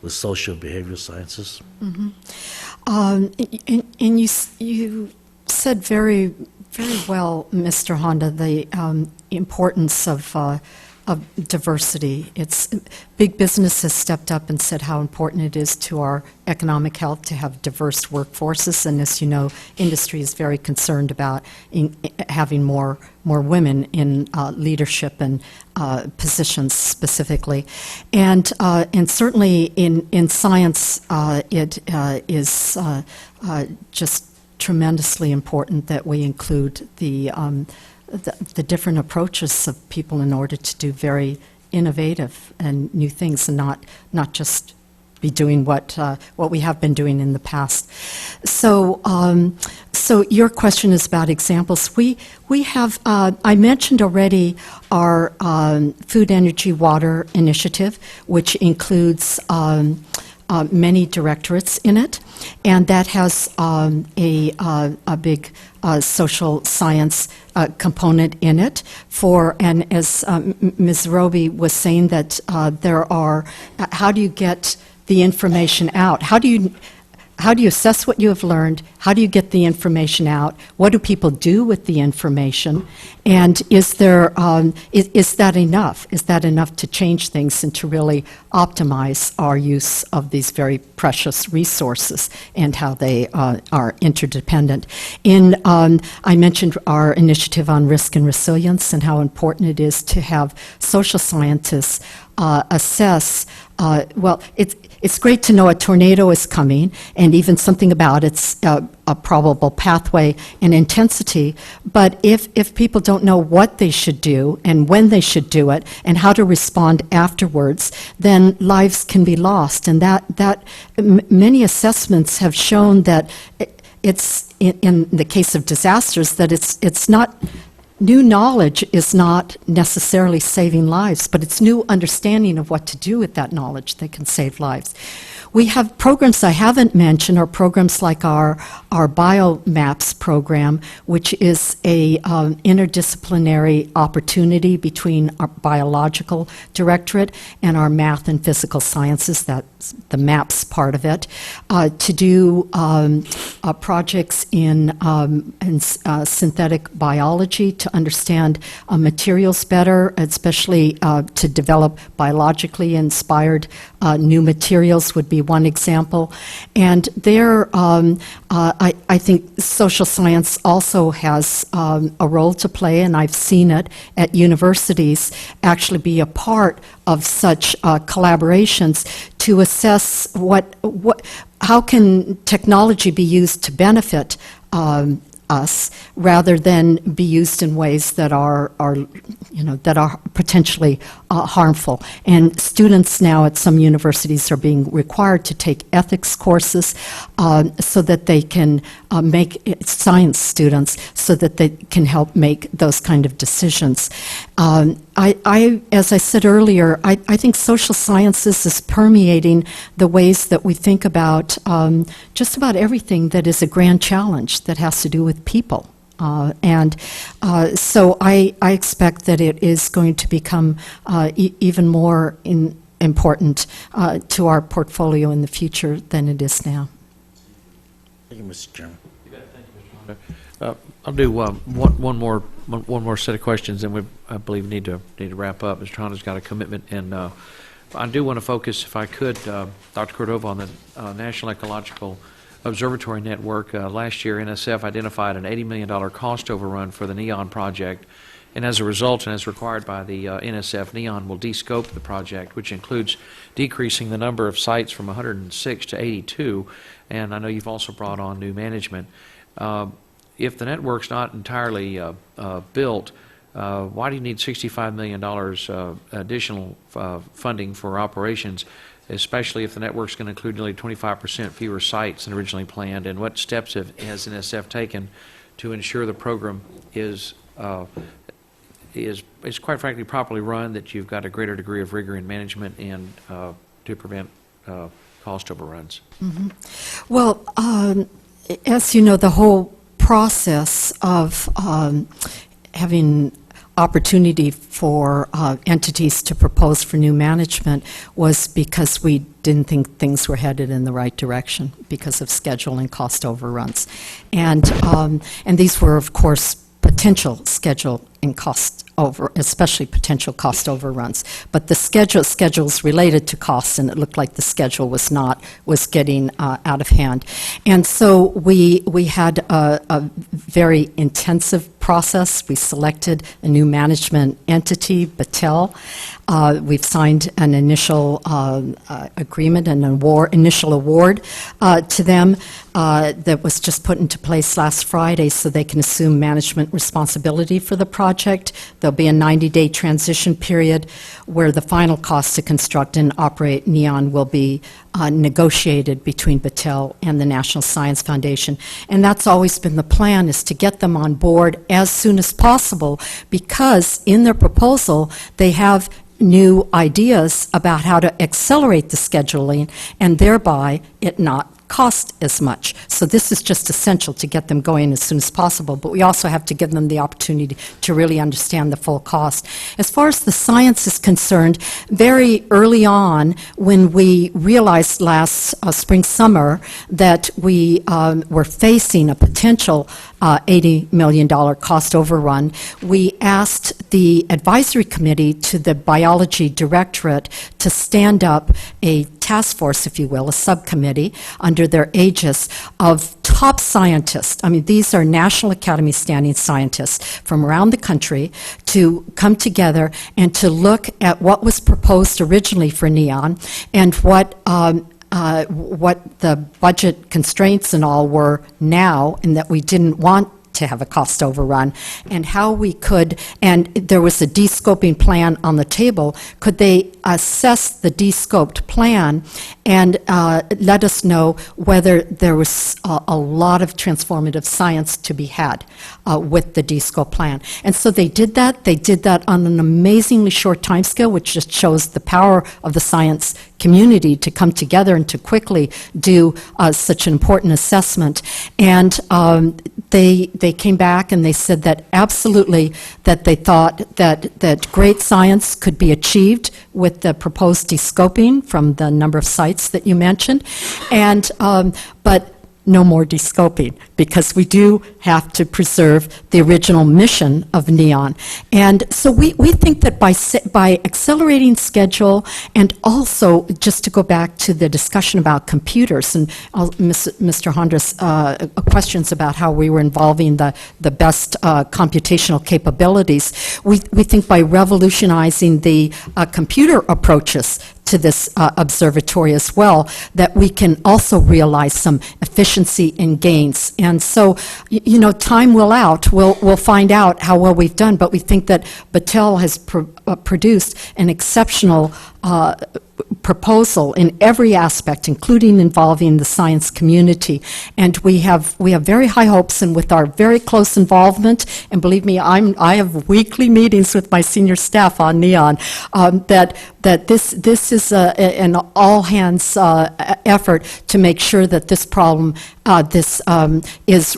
social and behavioral sciences?
And you said very well, Mr. Honda, the importance of diversity. Big business has stepped up and said how important it is to our economic health to have diverse workforces, and as you know, industry is very concerned about having more women in leadership and positions specifically, and certainly in science, it is just tremendously important that we include the different approaches of people in order to do very innovative and new things, and not just be doing what we have been doing in the past. So your question is about examples. We have, I mentioned already our Food, Energy, Water initiative, which includes many directorates in it, and that has a big social science component in it. And as Ms. Roby was saying, that there are, how do you get the information out? How do you assess what you have learned? How do you get the information out? What do people do with the information? And is that enough? Is that enough to change things and to really optimize our use of these very precious resources and how they are interdependent? I mentioned our initiative on risk and resilience and how important it is to have social scientists assess. It's great to know a tornado is coming, and even something about its a probable pathway and intensity, but if people don't know what they should do and when they should do it and how to respond afterwards, then lives can be lost. And many assessments have shown that it's, in the case of disasters, that it's not. New knowledge is not necessarily saving lives, but it's new understanding of what to do with that knowledge that can save lives. We have programs I haven't mentioned, are programs like our BioMaps program, which is a interdisciplinary opportunity between our biological directorate and our math and physical sciences, that's the MAPS part of it, to do projects in synthetic biology, to understand materials better, especially to develop biologically inspired new materials would be one example. And there, I think social science also has a role to play, and I've seen it at universities actually be a part of such collaborations to assess how can technology be used to benefit us rather than be used in ways that are potentially harmful. And students now at some universities are being required to take ethics courses so that they can science students so that they can help make those kind of decisions. As I said earlier, I think social sciences is permeating the ways that we think about just about everything that is a grand challenge that has to do with people. So I expect that it is going to become even more important to our portfolio in the future than it is now.
Thank you, Mr. Chairman.
I'll do one more set of questions, and I believe need to wrap up. Mr. Honda's got a commitment, and I do want to focus, if I could, Dr. Cordova, on the National Ecological Observatory Network. Last year, NSF identified an $80 million cost overrun for the NEON project, and as a result, and as required by the NSF, NEON will de-scope the project, which includes decreasing the number of sites from 106 to 82, and I know you've also brought on new management. If the network's not entirely built, why do you need $65 million additional funding for operations, especially if the network's going to include nearly 25% fewer sites than originally planned? And what steps has NSF taken to ensure the program is is quite frankly properly run, that you've got a greater degree of rigor in management and to prevent cost overruns?
Well, as you know, the whole process of having opportunity for entities to propose for new management was because we didn't think things were headed in the right direction because of schedule and cost overruns. And these were, of course, potential schedule and cost especially potential cost overruns. But the schedule's related to costs, and it looked like the schedule was getting out of hand. And so we had a very intensive process. We selected a new management entity, Battelle. We've signed an initial agreement, an initial award to them that was just put into place last Friday, so they can assume management responsibility for the project. There'll be a 90-day transition period where the final cost to construct and operate NEON will be negotiated between Battelle and the National Science Foundation. And that's always been the plan, is to get them on board as soon as possible, because in their proposal they have new ideas about how to accelerate the scheduling and thereby it not cost as much. So this is just essential to get them going as soon as possible, but we also have to give them the opportunity to really understand the full cost. As far as the science is concerned, very early on, when we realized last spring, summer, that we were facing a potential $80 million cost overrun, we asked the advisory committee to the biology directorate to stand up a task force, if you will, a subcommittee under their aegis of top scientists. I mean, these are National Academy standing scientists from around the country to come together and to look at what was proposed originally for NEON and what the budget constraints and all were now, and that we didn't want to have a cost overrun, and how we could, and there was a de-scoping plan on the table, could they assess the de-scoped plan and let us know whether there was a lot of transformative science to be had with the de-scope plan. And so they did that. They did that on an amazingly short time scale, which just shows the power of the science community to come together and to quickly do such an important assessment. And they came back and they said that absolutely, that they thought that great science could be achieved with the proposed de-scoping from the number of sites that you mentioned, and but no more de-scoping, because we do have to preserve the original mission of NEON. And so we think that by accelerating schedule, and also, just to go back to the discussion about computers, and Mr. Hondra's questions about how we were involving the best computational capabilities, we think by revolutionizing the computer approaches to this observatory as well, that we can also realize some efficiency and gains. And so, you know, time will out. We'll find out how well we've done, but we think that Battelle has produced an exceptional proposal in every aspect, including involving the science community. And we have very high hopes, and with our very close involvement, and believe me, I have weekly meetings with my senior staff on NEON, that this is an all-hands effort to make sure that this problem is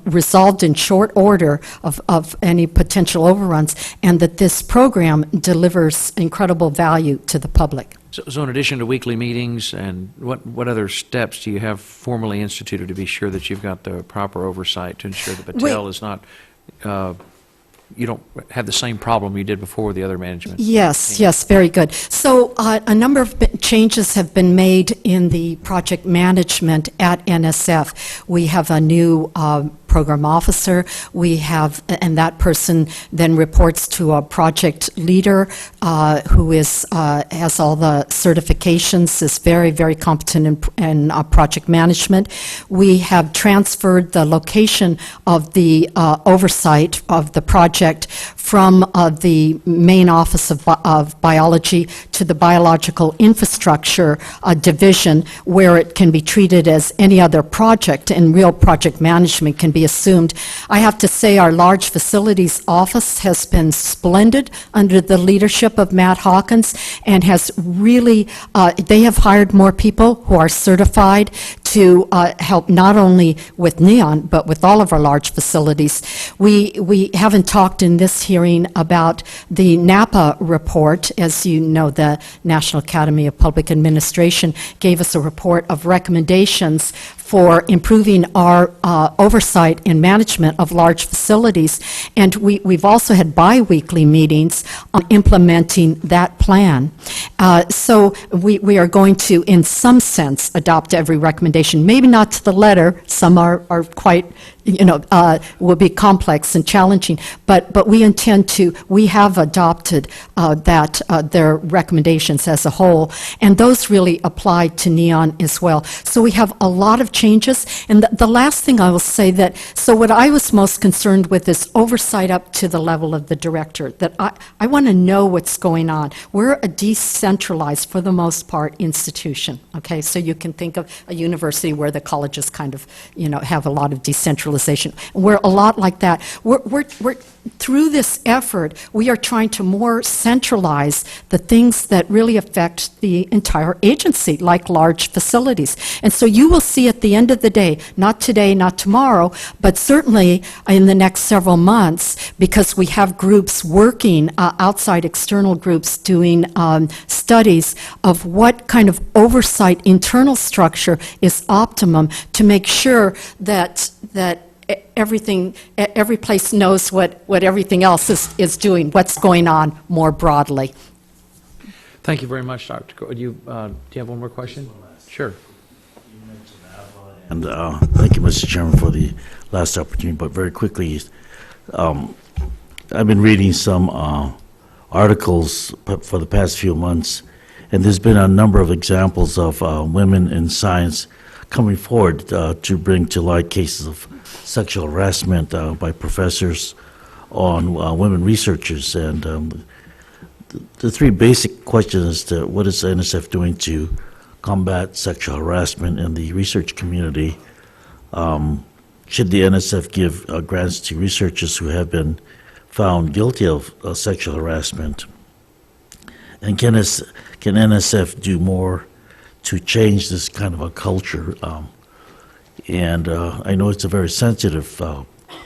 resolved in short order of any potential overruns, and that this program delivers incredible value to the public.
So in addition to weekly meetings, and what other steps do you have formally instituted to be sure that you've got the proper oversight to ensure that Battelle is not, you don't have the same problem you did before with the other management?
Yes, very good. So a number of changes have been made in the project management at NSF. We have a new program officer. We have, and that person then reports to a project leader who has all the certifications, is very, very competent in project management. We have transferred the location of the oversight of the project from the main office of biology to the biological infrastructure division, where it can be treated as any other project and real project management can be assumed. I have to say our large facilities office has been splendid under the leadership of Matt Hawkins, and has really, they have hired more people who are certified to help not only with NEON, but with all of our large facilities. We haven't talked in this hearing about the NAPA report. As you know, the National Academy of Public Administration gave us a report of recommendations for improving our oversight and management of large facilities. And we've also had bi-weekly meetings on implementing that plan. So we are going to, in some sense, adopt every recommendation. Maybe not to the letter. Some are quite, will be complex and challenging. But we intend to, we have adopted their recommendations as a whole. And those really apply to NEON as well. So we have a lot of changes. And the last thing I will say that, so what I was most concerned with is oversight up to the level of the director, that I want to know what's going on. We're a decentralized, for the most part, institution, okay? So you can think of a university where the colleges kind of, have a lot of decentralization. We're a lot like that. We're through this effort, we are trying to more centralize the things that really affect the entire agency, like large facilities. And so you will see at the end of the day, not today, not tomorrow, but certainly in the next several months, because we have groups working, outside external groups doing studies of what kind of oversight internal structure is optimum to make sure that everything, every place knows what everything else is doing, what's going on more broadly.
Thank you very much, Dr. Do you have one more question? Sure.
And thank you, Mr. Chairman, for the last opportunity. But very quickly, I've been reading some articles for the past few months, and there's been a number of examples of women in science coming forward to bring to light cases of sexual harassment by professors on women researchers. And the three basic questions to what is NSF doing to combat sexual harassment in the research community? Should the NSF give grants to researchers who have been found guilty of sexual harassment? And can NSF do more to change this kind of a culture? And I know it's a very sensitive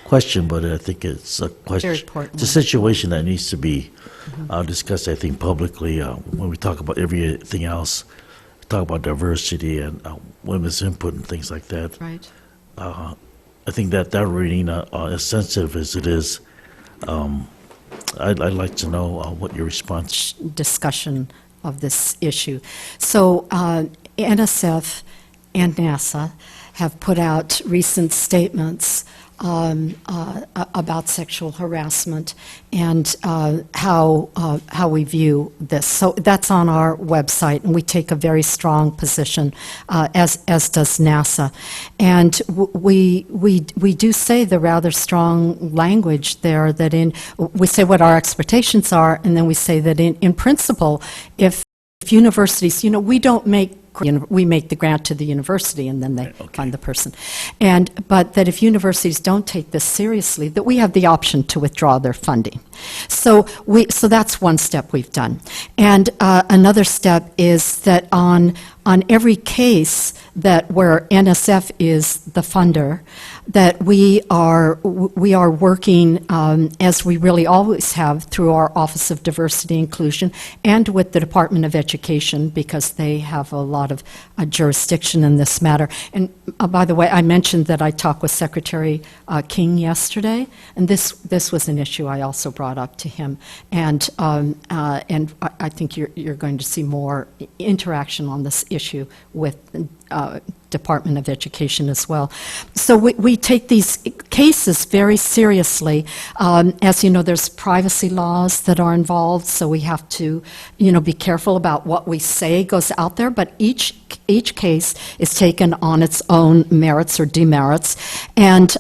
question, but I think it's a question.
Very important.
It's a situation that needs to be discussed, I think, publicly when we talk about everything else. We talk about diversity and women's input and things like that.
Right.
I think that arena, as sensitive as it is, I'd like to know what your response.
Discussion of this issue. So NSF and NASA have put out recent statements about sexual harassment and how we view this. So that's on our website, and we take a very strong position, as does NASA. And we do say the rather strong language there that we say what our expectations are, and then we say that in principle, if universities, we don't make we make the grant to the university, and then they fund the person. But that if universities don't take this seriously, that we have the option to withdraw their funding. So that's one step we've done. And another step is that on every case where NSF is the funder, that we are working, as we really always have, through our Office of Diversity and Inclusion and with the Department of Education, because they have a lot of jurisdiction in this matter. And by the way, I mentioned that I talked with Secretary King yesterday, and this was an issue I also brought up to him. And I think you're going to see more interaction on this issue with Department of Education as well. So we take these cases very seriously. As you know, there's privacy laws that are involved, so we have to, be careful about what we say goes out there, but each case is taken on its own merits or demerits, and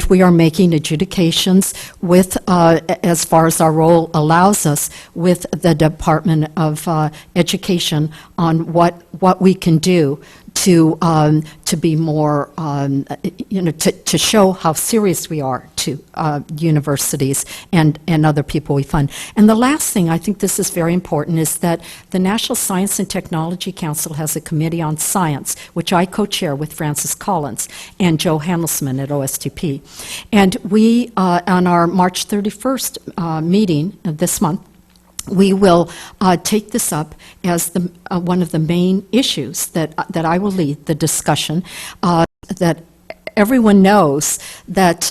we are making adjudications with, as far as our role allows us, with the Department of Education on what we can do to be more, to show how serious we are to universities and other people we fund. And the last thing, I think this is very important, is that the National Science and Technology Council has a committee on science, which I co-chair with Francis Collins and Joe Handelsman at OSTP. And we, on our March 31st meeting this month, we will take this up as one of the main issues that I will lead the discussion, that everyone knows that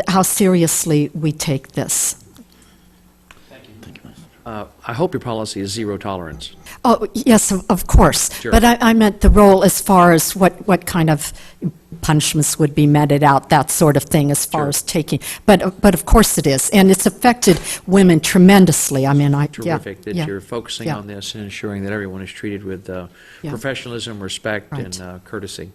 how seriously we take this.
I hope your policy is zero tolerance.
Oh, yes, of course.
Sure.
But I meant the role as far as what kind of punishments would be meted out, that sort of thing, as far
Sure.
as taking. But of course it is, and it's affected women tremendously. I mean,
Terrific that
yeah,
you're focusing
yeah.
on this and ensuring that everyone is treated with professionalism, respect,
Right.
and courtesy.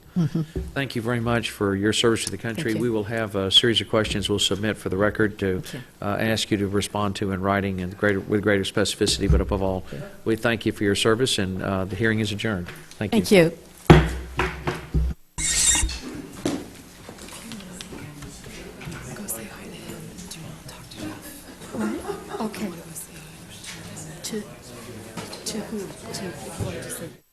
Thank you very much for your service to the country.
Thank you.
We will have a series of questions we'll submit for the record to ask you to respond to in writing and with greater specificity, but above all, we thank you for your service, and the hearing is adjourned. Thank you.
Thank you. Okay. To who? To what?